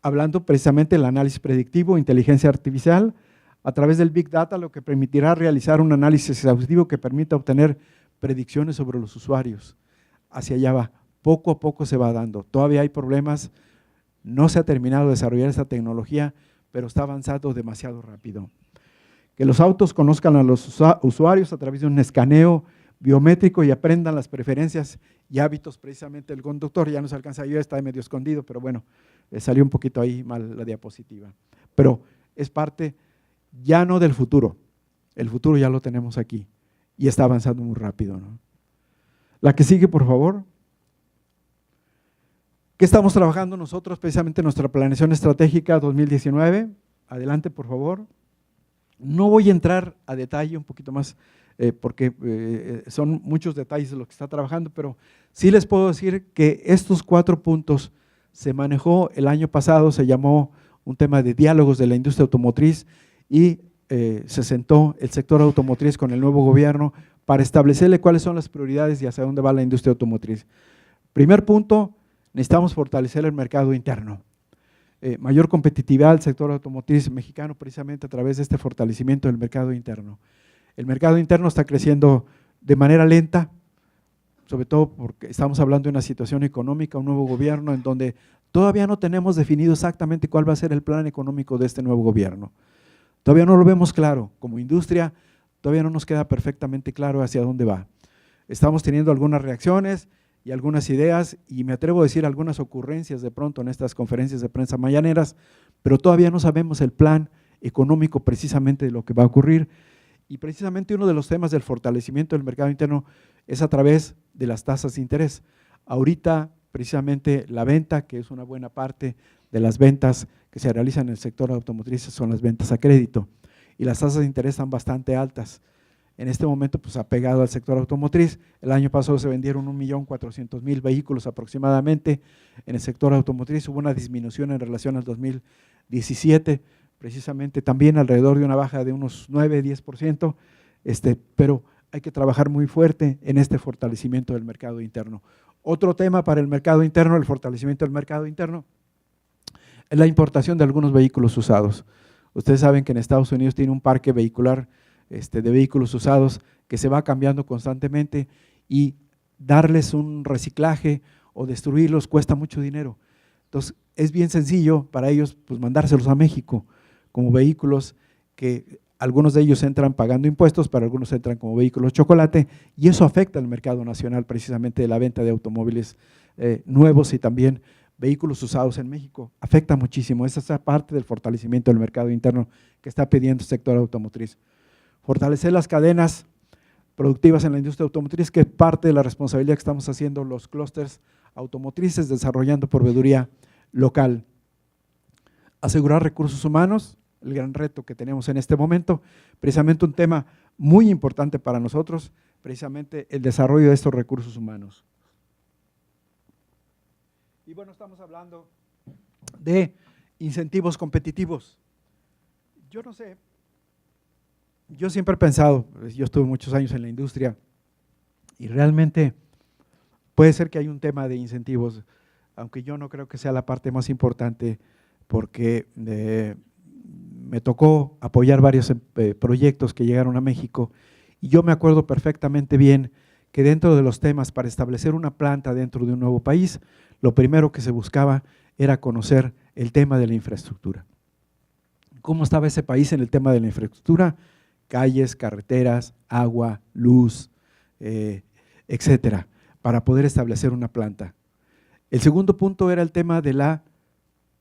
Hablando precisamente del análisis predictivo, inteligencia artificial, a través del Big Data, lo que permitirá realizar un análisis exhaustivo que permita obtener predicciones sobre los usuarios. Hacia allá va. Poco a poco se va dando, todavía hay problemas, no se ha terminado de desarrollar esta tecnología, pero está avanzando demasiado rápido. Que los autos conozcan a los usuarios a través de un escaneo biométrico y aprendan las preferencias y hábitos precisamente del conductor. Ya no se alcanza a ver, está medio escondido, pero bueno, salió un poquito ahí mal la diapositiva. Pero es parte ya no del futuro, el futuro ya lo tenemos aquí y está avanzando muy rápido, ¿no? La que sigue, por favor. ¿Qué estamos trabajando nosotros precisamente en nuestra planeación estratégica 2019? Adelante, por favor. No voy a entrar a detalle un poquito más porque son muchos detalles de lo que está trabajando, pero sí les puedo decir que estos 4 puntos se manejó el año pasado, se llamó un tema de diálogos de la industria automotriz y se sentó el sector automotriz con el nuevo gobierno para establecerle cuáles son las prioridades y hacia dónde va la industria automotriz. Primer punto, necesitamos fortalecer el mercado interno. Mayor competitividad del sector automotriz mexicano precisamente a través de este fortalecimiento del mercado interno. El mercado interno está creciendo de manera lenta, sobre todo porque estamos hablando de una situación económica, un nuevo gobierno en donde todavía no tenemos definido exactamente cuál va a ser el plan económico de este nuevo gobierno. Todavía no lo vemos claro, como industria todavía no nos queda perfectamente claro hacia dónde va. Estamos teniendo algunas reacciones y algunas ideas y me atrevo a decir algunas ocurrencias de pronto en estas conferencias de prensa mañaneras, pero todavía no sabemos el plan económico precisamente de lo que va a ocurrir y precisamente uno de los temas del fortalecimiento del mercado interno es a través de las tasas de interés. Ahorita precisamente la venta, que es una buena parte de las ventas que se realizan en el sector automotriz son las ventas a crédito y las tasas de interés están bastante altas. En este momento pues ha pegado al sector automotriz, el año pasado se vendieron 1.400.000 vehículos aproximadamente en el sector automotriz, hubo una disminución en relación al 2017, precisamente también alrededor de una baja de unos 9–10%, pero hay que trabajar muy fuerte en este fortalecimiento del mercado interno. Otro tema para el mercado interno, el fortalecimiento del mercado interno, es la importación de algunos vehículos usados. Ustedes saben que en Estados Unidos tiene un parque vehicular de vehículos usados que se va cambiando constantemente y darles un reciclaje o destruirlos cuesta mucho dinero. Entonces, es bien sencillo para ellos pues, mandárselos a México como vehículos que algunos de ellos entran pagando impuestos, pero algunos entran como vehículos chocolate y eso afecta al mercado nacional precisamente de la venta de automóviles nuevos y también vehículos usados en México. Afecta muchísimo, esa es parte del fortalecimiento del mercado interno que está pidiendo el sector automotriz. Fortalecer las cadenas productivas en la industria automotriz, que es parte de la responsabilidad que estamos haciendo los clústeres automotrices, desarrollando proveeduría local. Asegurar recursos humanos, el gran reto que tenemos en este momento, precisamente un tema muy importante para nosotros, precisamente el desarrollo de estos recursos humanos. Y bueno, estamos hablando de incentivos competitivos. Yo no sé, yo siempre he pensado, yo estuve muchos años en la industria y realmente puede ser que hay un tema de incentivos, aunque yo no creo que sea la parte más importante, porque me tocó apoyar varios proyectos que llegaron a México y yo me acuerdo perfectamente bien que dentro de los temas para establecer una planta dentro de un nuevo país, lo primero que se buscaba era conocer el tema de la infraestructura. ¿Cómo estaba ese país en el tema de la infraestructura? Calles, carreteras, agua, luz, etcétera, para poder establecer una planta. El segundo punto era el tema de la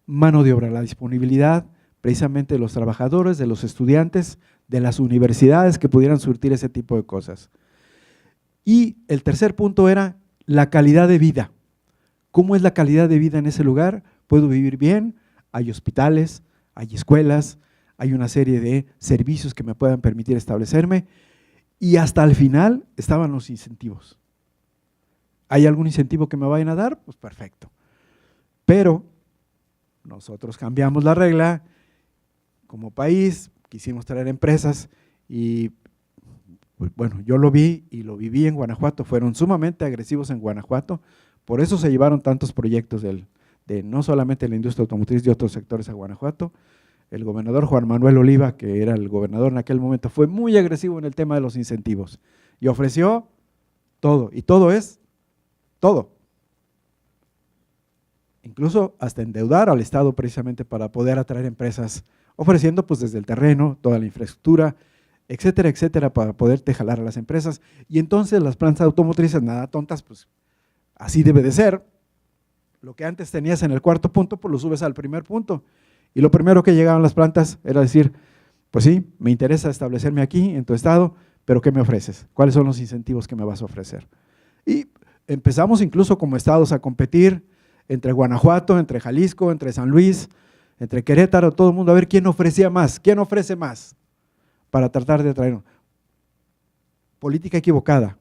mano de obra, la disponibilidad precisamente de los trabajadores, de los estudiantes, de las universidades que pudieran surtir ese tipo de cosas. Y el tercer punto era la calidad de vida. ¿Cómo es la calidad de vida en ese lugar? ¿Puedo vivir bien? Hay hospitales, hay escuelas, hay una serie de servicios que me puedan permitir establecerme y hasta el final estaban los incentivos. ¿Hay algún incentivo que me vayan a dar? Pues perfecto. Pero nosotros cambiamos la regla, como país quisimos traer empresas y pues bueno, yo lo vi y lo viví en Guanajuato, fueron sumamente agresivos en Guanajuato, por eso se llevaron tantos proyectos de no solamente la industria automotriz de otros sectores a Guanajuato. El gobernador Juan Manuel Oliva, que era el gobernador en aquel momento, fue muy agresivo en el tema de los incentivos y ofreció todo, y todo es todo. Incluso hasta endeudar al Estado precisamente para poder atraer empresas, ofreciendo pues desde el terreno, toda la infraestructura, etcétera, etcétera, para poderte jalar a las empresas. Y entonces las plantas automotrices, nada tontas, pues así debe de ser. Lo que antes tenías en el cuarto punto, pues lo subes al primer punto. Y lo primero que llegaban las plantas era decir, pues sí, me interesa establecerme aquí en tu estado, pero ¿qué me ofreces? ¿Cuáles son los incentivos que me vas a ofrecer? Y empezamos incluso como estados a competir entre Guanajuato, entre Jalisco, entre San Luis, entre Querétaro, todo el mundo a ver quién ofrecía más, quién ofrece más para tratar de atraer. Política equivocada,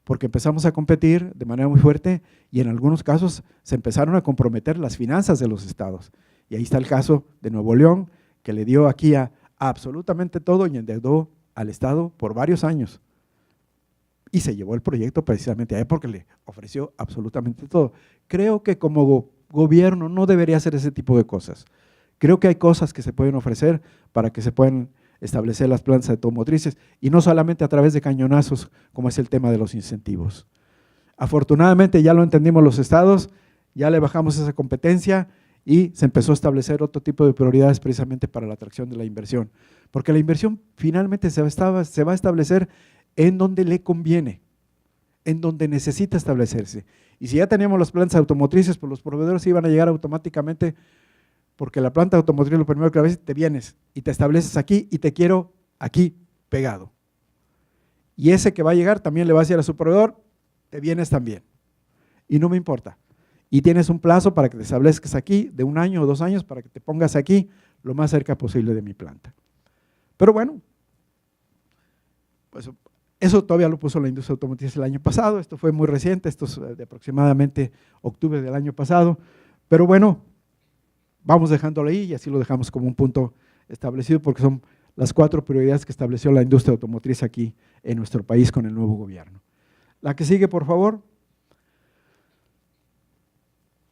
porque empezamos a competir de manera muy fuerte y en algunos casos se empezaron a comprometer las finanzas de los estados. Y ahí está el caso de Nuevo León, que le dio aquí a absolutamente todo y endeudó al estado por varios años. Y se llevó el proyecto precisamente ahí porque le ofreció absolutamente todo. Creo que como gobierno no debería hacer ese tipo de cosas. Creo que hay cosas que se pueden ofrecer para que se puedan establecer las plantas automotrices y no solamente a través de cañonazos, como es el tema de los incentivos. Afortunadamente ya lo entendimos los estados, ya le bajamos esa competencia y se empezó a establecer otro tipo de prioridades precisamente para la atracción de la inversión, porque la inversión finalmente se va a establecer en donde le conviene, en donde necesita establecerse. Y si ya teníamos las plantas automotrices, pues los proveedores iban a llegar automáticamente, porque la planta automotriz lo primero que a veces te vienes y te estableces aquí y te quiero aquí pegado. Y ese que va a llegar también le va a decir a su proveedor, te vienes también. Y no me importa. Y tienes un plazo para que te establezcas aquí de 1 año o 2 años para que te pongas aquí lo más cerca posible de mi planta. Pero bueno, pues eso todavía lo puso la industria automotriz el año pasado, esto fue muy reciente, esto es de aproximadamente octubre del año pasado, pero bueno, vamos dejándolo ahí y así lo dejamos como un punto establecido porque son las 4 prioridades que estableció la industria automotriz aquí en nuestro país con el nuevo gobierno. La que sigue, por favor.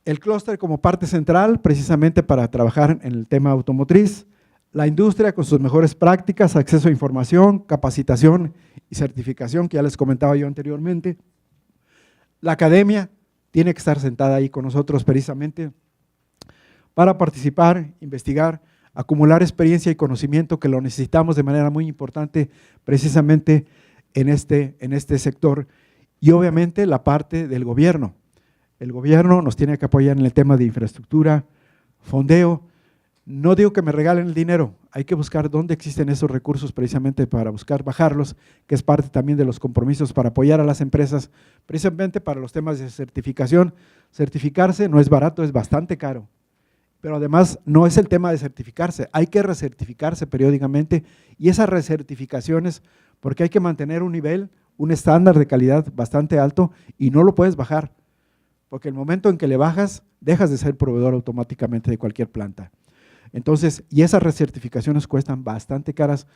El clúster como parte central precisamente para trabajar en el tema automotriz, la industria con sus mejores prácticas, acceso a información, capacitación y certificación que ya les comentaba yo anteriormente. La academia tiene que estar sentada ahí con nosotros precisamente para participar, investigar, acumular experiencia y conocimiento que lo necesitamos de manera muy importante precisamente en este sector y obviamente la parte del gobierno. El gobierno nos tiene que apoyar en el tema de infraestructura, fondeo No digo que me regalen el dinero, hay que buscar dónde existen esos recursos precisamente para buscar bajarlos, que es parte también de los compromisos para apoyar a las empresas, precisamente para los temas de certificación. Certificarse no es barato, es bastante caro, pero además no es el tema de certificarse, hay que recertificarse periódicamente y esas recertificaciones, porque hay que mantener un nivel, un estándar de calidad bastante alto y no lo puedes bajar, porque el momento en que le bajas, dejas de ser proveedor automáticamente de cualquier planta. Entonces, y esas recertificaciones cuestan bastante caras,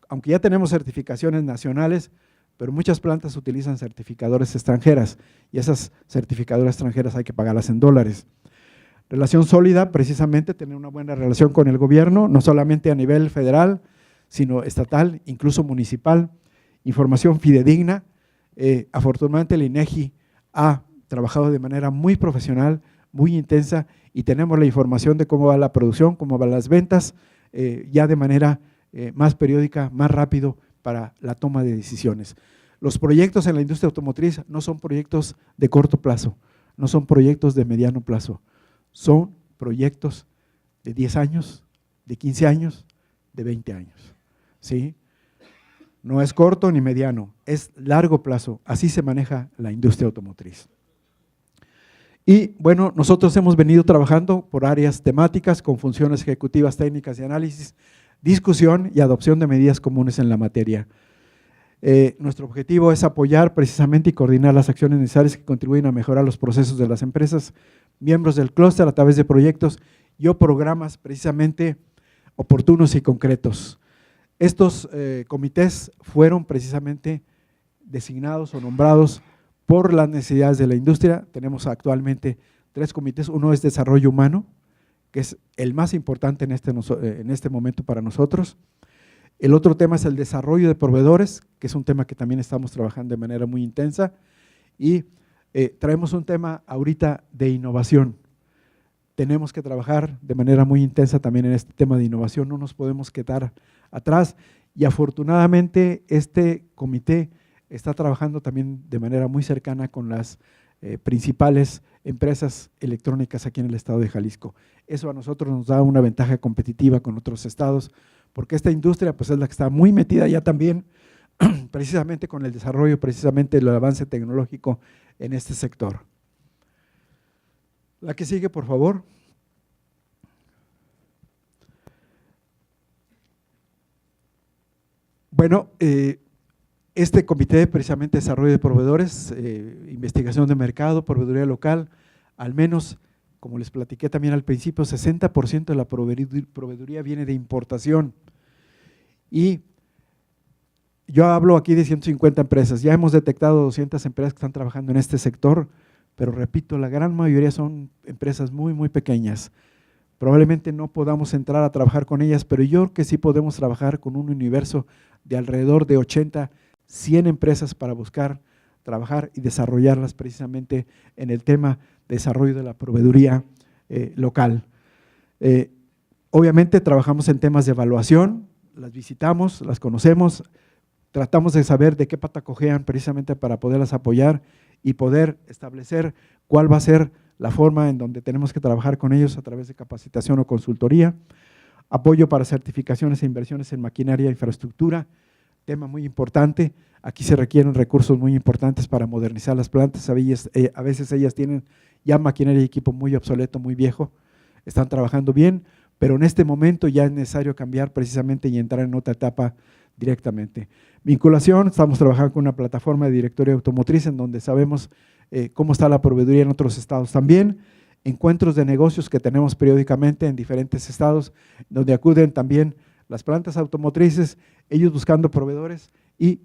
aunque ya tenemos certificaciones nacionales, pero muchas plantas utilizan certificadores extranjeras y esas certificadoras extranjeras hay que pagarlas en dólares. Relación sólida, precisamente tener una buena relación con el gobierno, no solamente a nivel federal, sino estatal, incluso municipal. Información fidedigna. Afortunadamente el INEGI ha trabajado de manera muy profesional, muy intensa y tenemos la información de cómo va la producción, cómo van las ventas, ya de manera más periódica, más rápido para la toma de decisiones. Los proyectos en la industria automotriz no son proyectos de corto plazo, no son proyectos de mediano plazo, son proyectos de 10 años, de 15 años, de 20 años, ¿sí? No es corto ni mediano, es largo plazo, así se maneja la industria automotriz. Y bueno, nosotros hemos venido trabajando por áreas temáticas con funciones ejecutivas, técnicas de análisis, discusión y adopción de medidas comunes en la materia. Nuestro objetivo es apoyar precisamente y coordinar las acciones necesarias que contribuyen a mejorar los procesos de las empresas, miembros del clúster a través de proyectos y o programas precisamente oportunos y concretos. Estos comités fueron precisamente designados o nombrados por las necesidades de la industria. Tenemos actualmente 3 comités, uno es desarrollo humano, que es el más importante en este momento para nosotros. El otro tema es el desarrollo de proveedores, que es un tema que también estamos trabajando de manera muy intensa, y traemos un tema ahorita de innovación. Tenemos que trabajar de manera muy intensa también en este tema de innovación, no nos podemos quedar atrás y afortunadamente este comité está trabajando también de manera muy cercana con las principales empresas electrónicas aquí en el estado de Jalisco. Eso a nosotros nos da una ventaja competitiva con otros estados, porque esta industria pues es la que está muy metida ya también precisamente con el desarrollo, precisamente el avance tecnológico en este sector. La que sigue, por favor. Bueno, este comité precisamente desarrollo de proveedores, investigación de mercado, proveeduría local, al menos, como les platiqué también al principio, 60% de la proveeduría viene de importación. Y yo hablo aquí de 150 empresas, ya hemos detectado 200 empresas que están trabajando en este sector, pero repito, la gran mayoría son empresas muy, muy pequeñas. Probablemente no podamos entrar a trabajar con ellas, pero yo creo que sí podemos trabajar con un universo de alrededor de 80, 100 empresas para buscar trabajar y desarrollarlas precisamente en el tema de desarrollo de la proveeduría local. Obviamente trabajamos en temas de evaluación, las visitamos, las conocemos, tratamos de saber de qué pata cojean precisamente para poderlas apoyar y poder establecer cuál va a ser la forma en donde tenemos que trabajar con ellos a través de capacitación o consultoría, apoyo para certificaciones e inversiones en maquinaria e infraestructura, tema muy importante, aquí se requieren recursos muy importantes para modernizar las plantas, a veces ellas tienen ya maquinaria y equipo muy obsoleto, muy viejo, están trabajando bien, pero en este momento ya es necesario cambiar precisamente y entrar en otra etapa directamente. Vinculación, estamos trabajando con una plataforma de directorio automotriz en donde sabemos cómo está la proveeduría en otros estados también, encuentros de negocios que tenemos periódicamente en diferentes estados, donde acuden también las plantas automotrices, ellos buscando proveedores y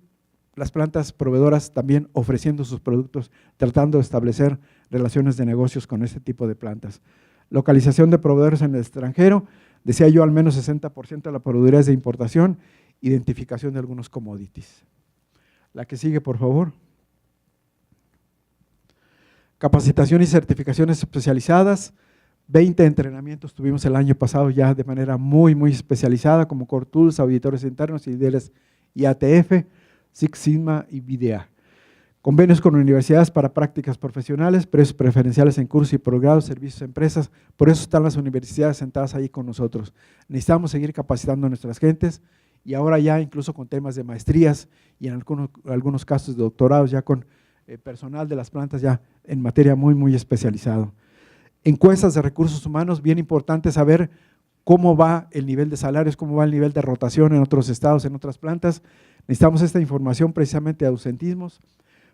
las plantas proveedoras también ofreciendo sus productos, tratando de establecer relaciones de negocios con este tipo de plantas. Localización de proveedores en el extranjero, decía yo al menos 60% de la proveeduría es de importación, identificación de algunos commodities. La que sigue, por favor. Capacitación y certificaciones especializadas, 20 entrenamientos tuvimos el año pasado ya de manera muy, muy especializada, como Core Tools, auditores internos y líderes IATF, Six Sigma y VDA. convenios con universidades para prácticas profesionales, precios preferenciales en cursos y posgrados, servicios a empresas. Por eso están las universidades sentadas ahí con nosotros. Necesitamos seguir capacitando a nuestras gentes y ahora ya incluso con temas de maestrías y en algunos casos de doctorados ya con personal de las plantas ya en materia muy especializado. Encuestas de recursos humanos, bien importante saber cómo va el nivel de salarios, cómo va el nivel de rotación en otros estados, en otras plantas. Necesitamos esta información precisamente de ausentismos,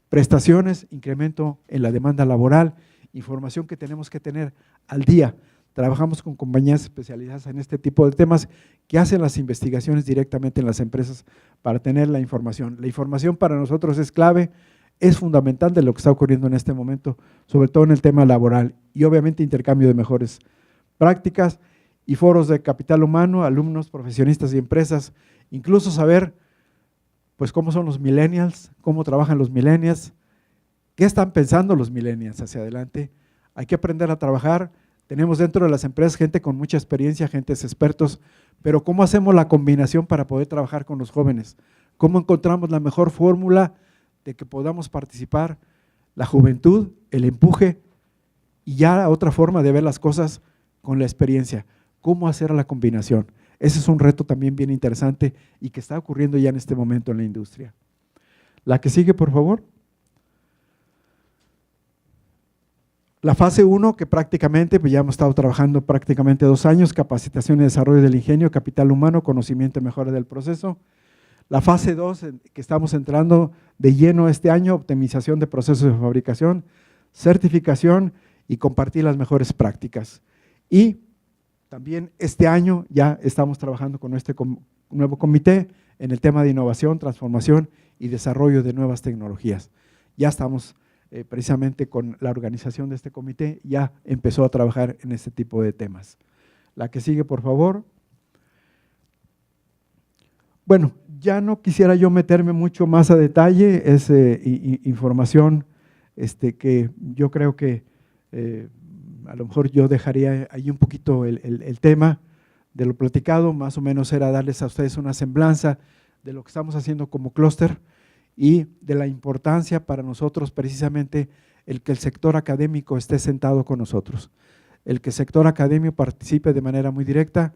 prestaciones, incremento en la demanda laboral, información que tenemos que tener al día. Trabajamos con compañías especializadas en este tipo de temas que hacen las investigaciones directamente en las empresas para tener la información. La información para nosotros es clave, es fundamental de lo que está ocurriendo en este momento, sobre todo en el tema laboral y obviamente intercambio de mejores prácticas y foros de capital humano, alumnos, profesionistas y empresas, incluso saber pues cómo son los millennials, cómo trabajan los millennials, qué están pensando los millennials hacia adelante. Hay que aprender a trabajar, tenemos dentro de las empresas gente con mucha experiencia, gentes expertos, pero ¿cómo hacemos la combinación para poder trabajar con los jóvenes? ¿Cómo encontramos la mejor fórmula de que podamos participar la juventud, el empuje y ya otra forma de ver las cosas con la experiencia? ¿Cómo hacer la combinación? Ese es un reto también bien interesante y que está ocurriendo ya en este momento en la industria. La que sigue, por favor. La fase 1, que prácticamente pues ya hemos estado trabajando prácticamente 2 años, capacitación y desarrollo del ingenio, capital humano, conocimiento y mejora del proceso. La fase 2, que estamos entrando de lleno este año, optimización de procesos de fabricación, certificación y compartir las mejores prácticas. Y también este año ya estamos trabajando con este nuevo comité en el tema de innovación, transformación y desarrollo de nuevas tecnologías. Ya estamos precisamente con la organización de este comité, ya empezó a trabajar en este tipo de temas. La que sigue, por favor. Bueno, ya no quisiera yo meterme mucho más a detalle, es información que yo creo que a lo mejor yo dejaría ahí un poquito el tema de lo platicado, más o menos era darles a ustedes una semblanza de lo que estamos haciendo como clúster y de la importancia para nosotros precisamente el que el sector académico esté sentado con nosotros, el que el sector académico participe de manera muy directa.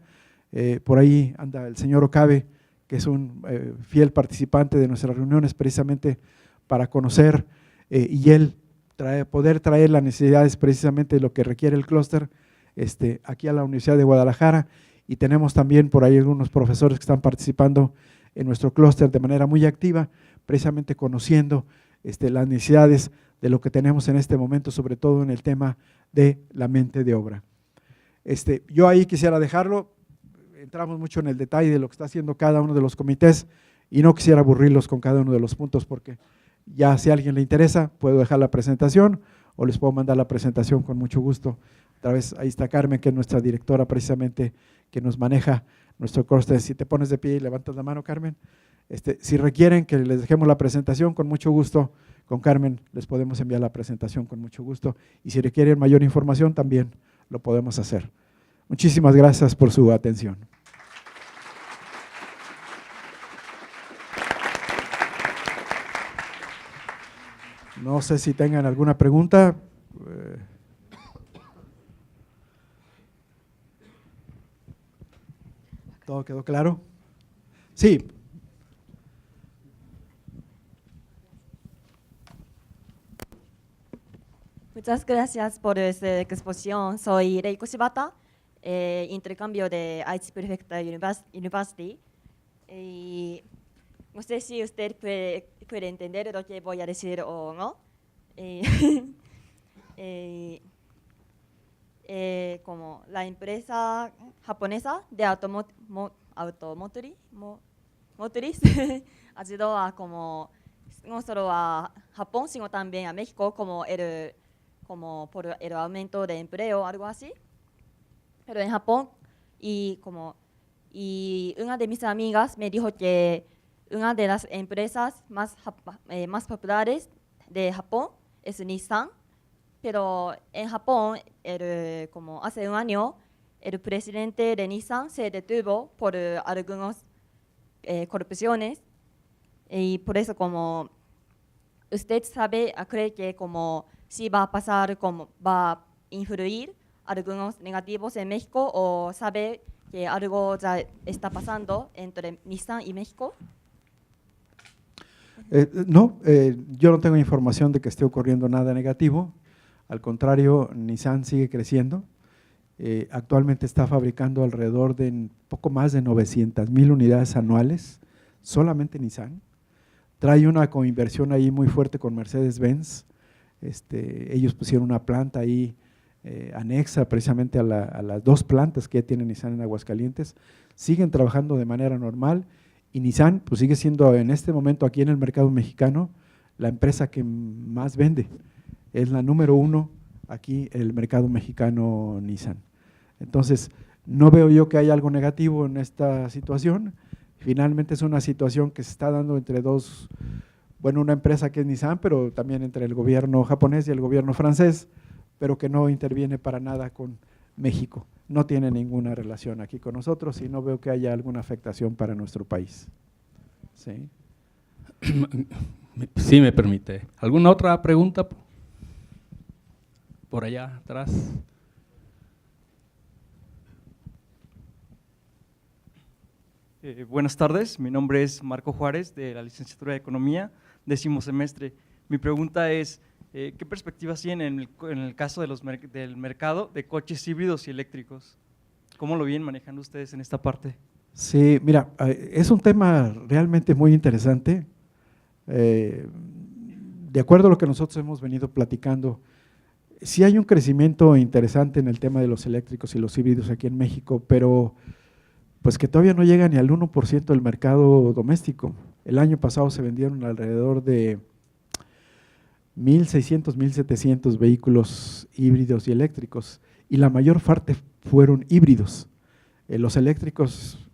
Por ahí anda el señor Okabe, que es un fiel participante de nuestras reuniones precisamente para conocer y él poder traer las necesidades precisamente de lo que requiere el clúster aquí a la Universidad de Guadalajara, y tenemos también por ahí algunos profesores que están participando en nuestro clúster de manera muy activa, precisamente conociendo las necesidades de lo que tenemos en este momento, sobre todo en el tema de la mente de obra. Yo ahí quisiera dejarlo, entramos mucho en el detalle de lo que está haciendo cada uno de los comités y no quisiera aburrirlos con cada uno de los puntos porque ya si a alguien le interesa puedo dejar la presentación o les puedo mandar la presentación con mucho gusto. Otra vez ahí está Carmen, que es nuestra directora precisamente que nos maneja nuestro clúster. Si te pones de pie y levantas la mano, Carmen. Si requieren que les dejemos la presentación, con mucho gusto, con Carmen les podemos enviar la presentación con mucho gusto y si requieren mayor información también lo podemos hacer. Muchísimas gracias por su atención. No sé si tengan alguna pregunta. ¿Todo quedó claro? Sí. Muchas gracias por esta exposición. Soy Reiko Shibata, intercambio de Aichi Prefectural University. No sé si usted puede entender lo que voy a decir o no. Como la empresa japonesa de automotriz ayudó a como no solo a Japón sino también a México como por el aumento de empleo, algo así. Pero en Japón y una de mis amigas me dijo que una de las empresas más populares de Japón es Nissan, pero en Japón, como hace un año, el presidente de Nissan se detuvo por algunas corrupciones y por eso como ¿usted sabe, cree que como si va a pasar, como va a influir algunos negativos en México o sabe que algo ya está pasando entre Nissan y México? No, yo no tengo información de que esté ocurriendo nada negativo, al contrario, Nissan sigue creciendo, actualmente está fabricando alrededor de poco más de 900,000 unidades anuales, solamente Nissan, trae una coinversión ahí muy fuerte con Mercedes-Benz, ellos pusieron una planta ahí anexa precisamente a las dos plantas que ya tiene Nissan en Aguascalientes, siguen trabajando de manera normal. Y Nissan pues sigue siendo en este momento aquí en el mercado mexicano la empresa que más vende, es la número 1 aquí en el mercado mexicano Nissan. Entonces, no veo yo que haya algo negativo en esta situación, finalmente es una situación que se está dando entre dos, bueno, una empresa que es Nissan, pero también entre el gobierno japonés y el gobierno francés, pero que no interviene para nada con México. No tiene ninguna relación aquí con nosotros y no veo que haya alguna afectación para nuestro país. ¿Sí? Sí, me permite. ¿Alguna otra pregunta? Por allá atrás. Buenas tardes, mi nombre es Marco Juárez, de la licenciatura de Economía, 10º semestre. Mi pregunta es, ¿qué perspectivas tienen en el caso de del mercado de coches híbridos y eléctricos? ¿Cómo lo vienen manejando ustedes en esta parte? Sí, mira, es un tema realmente muy interesante. De acuerdo a lo que nosotros hemos venido platicando, sí hay un crecimiento interesante en el tema de los eléctricos y los híbridos aquí en México, pero pues que todavía no llega ni al 1% del mercado doméstico. El año pasado se vendieron alrededor de 1,600, 1,700 vehículos híbridos y eléctricos y la mayor parte fueron híbridos. Los eléctricos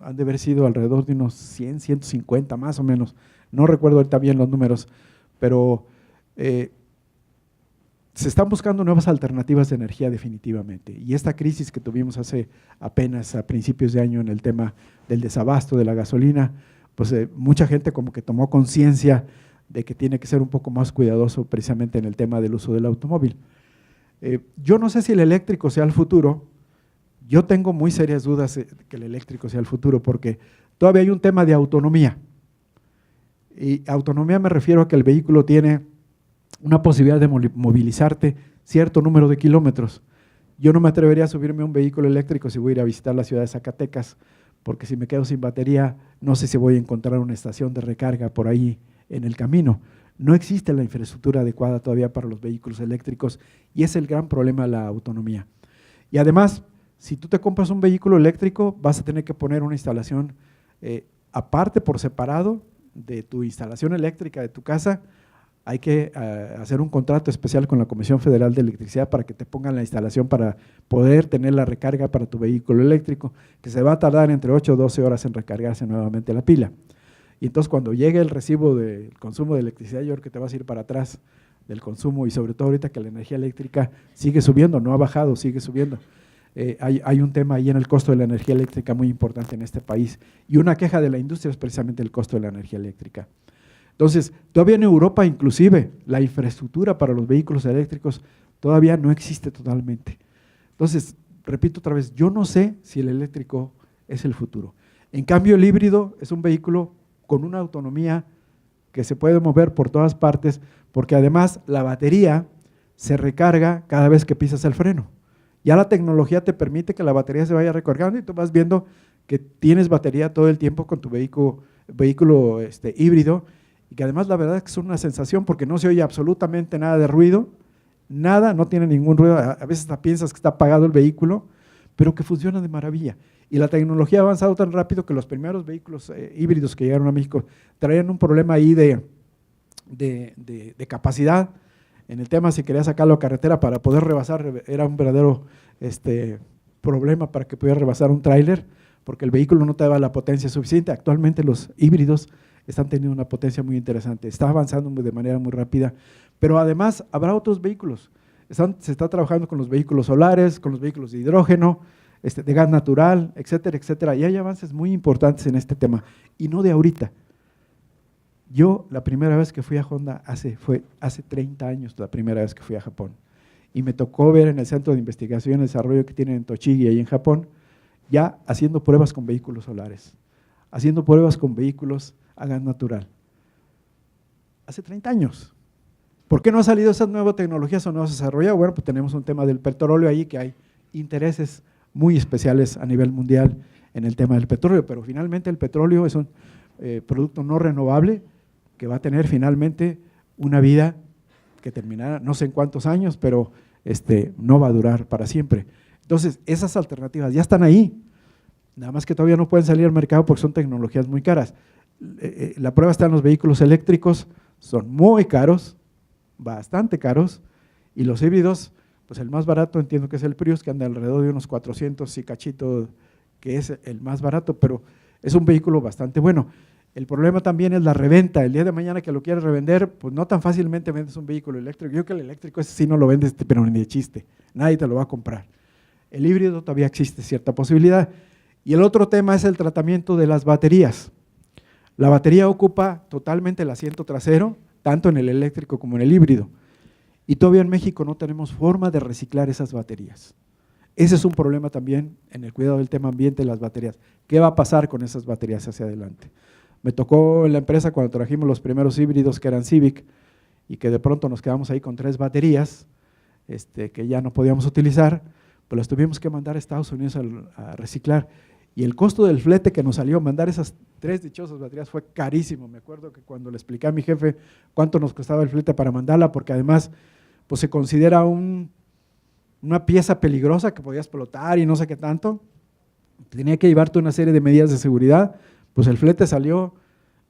han de haber sido alrededor de unos 100, 150 más o menos, no recuerdo ahorita bien los números, pero se están buscando nuevas alternativas de energía definitivamente y esta crisis que tuvimos hace apenas a principios de año en el tema del desabasto de la gasolina, pues mucha gente como que tomó conciencia de que tiene que ser un poco más cuidadoso precisamente en el tema del uso del automóvil. Yo no sé si el eléctrico sea el futuro, yo tengo muy serias dudas de que el eléctrico sea el futuro porque todavía hay un tema de autonomía y autonomía me refiero a que el vehículo tiene una posibilidad de movilizarte cierto número de kilómetros. Yo no me atrevería a subirme a un vehículo eléctrico si voy a ir a visitar la ciudad de Zacatecas porque si me quedo sin batería no sé si voy a encontrar una estación de recarga por ahí en el camino. No existe la infraestructura adecuada todavía para los vehículos eléctricos y es el gran problema de la autonomía. Y además, si tú te compras un vehículo eléctrico, vas a tener que poner una instalación aparte por separado de tu instalación eléctrica de tu casa. Hay que hacer un contrato especial con la Comisión Federal de Electricidad para que te pongan la instalación para poder tener la recarga para tu vehículo eléctrico, que se va a tardar entre 8 o 12 horas en recargarse nuevamente la pila. Y entonces cuando llegue el recibo del consumo de electricidad, yo creo que te vas a ir para atrás del consumo y sobre todo ahorita que la energía eléctrica sigue subiendo, no ha bajado, sigue subiendo. Hay un tema ahí en el costo de la energía eléctrica muy importante en este país y una queja de la industria es precisamente el costo de la energía eléctrica. Entonces, todavía en Europa inclusive la infraestructura para los vehículos eléctricos todavía no existe totalmente. Entonces, repito otra vez, yo no sé si el eléctrico es el futuro. En cambio, el híbrido es un vehículo con una autonomía que se puede mover por todas partes porque además la batería se recarga cada vez que pisas el freno. Ya la tecnología te permite que la batería se vaya recargando y tú vas viendo que tienes batería todo el tiempo con tu vehículo híbrido y que además la verdad es que es una sensación porque no se oye absolutamente nada de ruido, nada, no tiene ningún ruido, a veces hasta piensas que está apagado el vehículo, pero que funciona de maravilla. Y la tecnología ha avanzado tan rápido que los primeros vehículos híbridos que llegaron a México traían un problema ahí de capacidad. En el tema, si querías sacarlo a carretera para poder rebasar, era un verdadero problema para que pudiera rebasar un tráiler, porque el vehículo no te daba la potencia suficiente. Actualmente los híbridos están teniendo una potencia muy interesante, está avanzando de manera muy rápida, pero además habrá otros vehículos. Se está trabajando con los vehículos solares, con los vehículos de hidrógeno, de gas natural, etcétera, etcétera, y hay avances muy importantes en este tema, y no de ahorita. Yo la primera vez que fui a Honda fue hace 30 años, la primera vez que fui a Japón. Y me tocó ver en el Centro de Investigación y Desarrollo que tienen en Tochigi, ahí en Japón, ya haciendo pruebas con vehículos solares, haciendo pruebas con vehículos a gas natural. Hace 30 años. ¿Por qué no han salido esas nuevas tecnologías o no se han desarrollado? Bueno, pues tenemos un tema del petróleo ahí, que hay intereses muy especiales a nivel mundial en el tema del petróleo, pero finalmente el petróleo es un producto no renovable que va a tener finalmente una vida que terminará no sé en cuántos años, pero no va a durar para siempre. Entonces, esas alternativas ya están ahí, nada más que todavía no pueden salir al mercado porque son tecnologías muy caras. La prueba está en los vehículos eléctricos, son muy caros, bastante caros, y los híbridos, pues el más barato entiendo que es el Prius, que anda alrededor de unos 400 y cachito, que es el más barato, pero es un vehículo bastante bueno. El problema también es la reventa. El día de mañana que lo quieres revender, pues no tan fácilmente vendes un vehículo eléctrico. Yo creo que el eléctrico ese sí no lo vendes, pero ni de chiste. Nadie te lo va a comprar. El híbrido todavía existe cierta posibilidad. Y el otro tema es el tratamiento de las baterías. La batería ocupa totalmente el asiento trasero, tanto en el eléctrico como en el híbrido. Y todavía en México no tenemos forma de reciclar esas baterías. Ese es un problema también en el cuidado del tema ambiente de las baterías. ¿Qué va a pasar con esas baterías hacia adelante? Me tocó en la empresa cuando trajimos los primeros híbridos que eran Civic y que de pronto nos quedamos ahí con 3 baterías que ya no podíamos utilizar, pues las tuvimos que mandar a Estados Unidos a reciclar. Y el costo del flete que nos salió mandar esas 3 dichosas baterías fue carísimo. Me acuerdo que cuando le expliqué a mi jefe cuánto nos costaba el flete para mandarla, porque además pues se considera una pieza peligrosa que podía explotar y no sé qué tanto, tenía que llevarte una serie de medidas de seguridad, pues el flete salió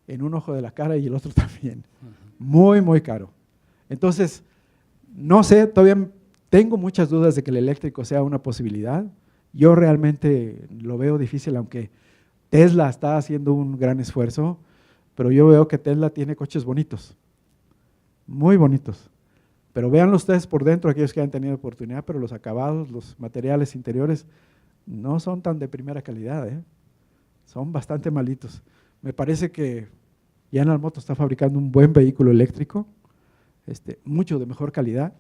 en un ojo de la cara y el otro también. Muy, muy caro. Entonces, no sé, todavía tengo muchas dudas de que el eléctrico sea una posibilidad. Yo realmente lo veo difícil, aunque Tesla está haciendo un gran esfuerzo, pero yo veo que Tesla tiene coches bonitos, muy bonitos. Pero véanlo ustedes por dentro, aquellos que han tenido oportunidad, pero los acabados, los materiales interiores, no son tan de primera calidad, son bastante malitos. Me parece que General Motors está fabricando un buen vehículo eléctrico, mucho de mejor calidad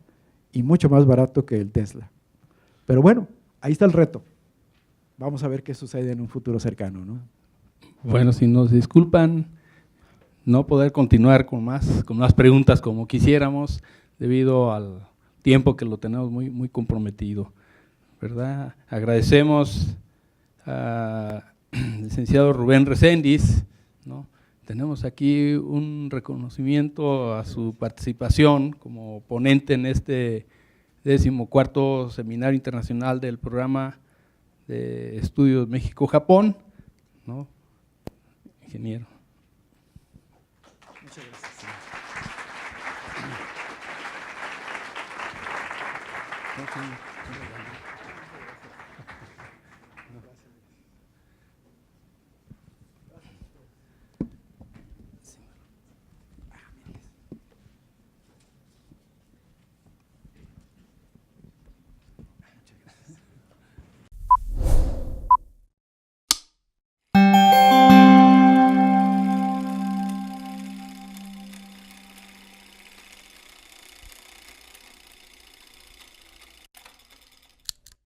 y mucho más barato que el Tesla. Pero bueno, ahí está el reto. Vamos a ver qué sucede en un futuro cercano, ¿no? Bueno, si nos disculpan no poder continuar con más preguntas como quisiéramos, debido al tiempo que lo tenemos muy, muy comprometido, ¿verdad? Agradecemos al licenciado Rubén Recendis, ¿no? Tenemos aquí un reconocimiento a su participación como ponente en este 14º Seminario Internacional del Programa de Estudios México-Japón, ¿no? Ingeniero. Muchas gracias.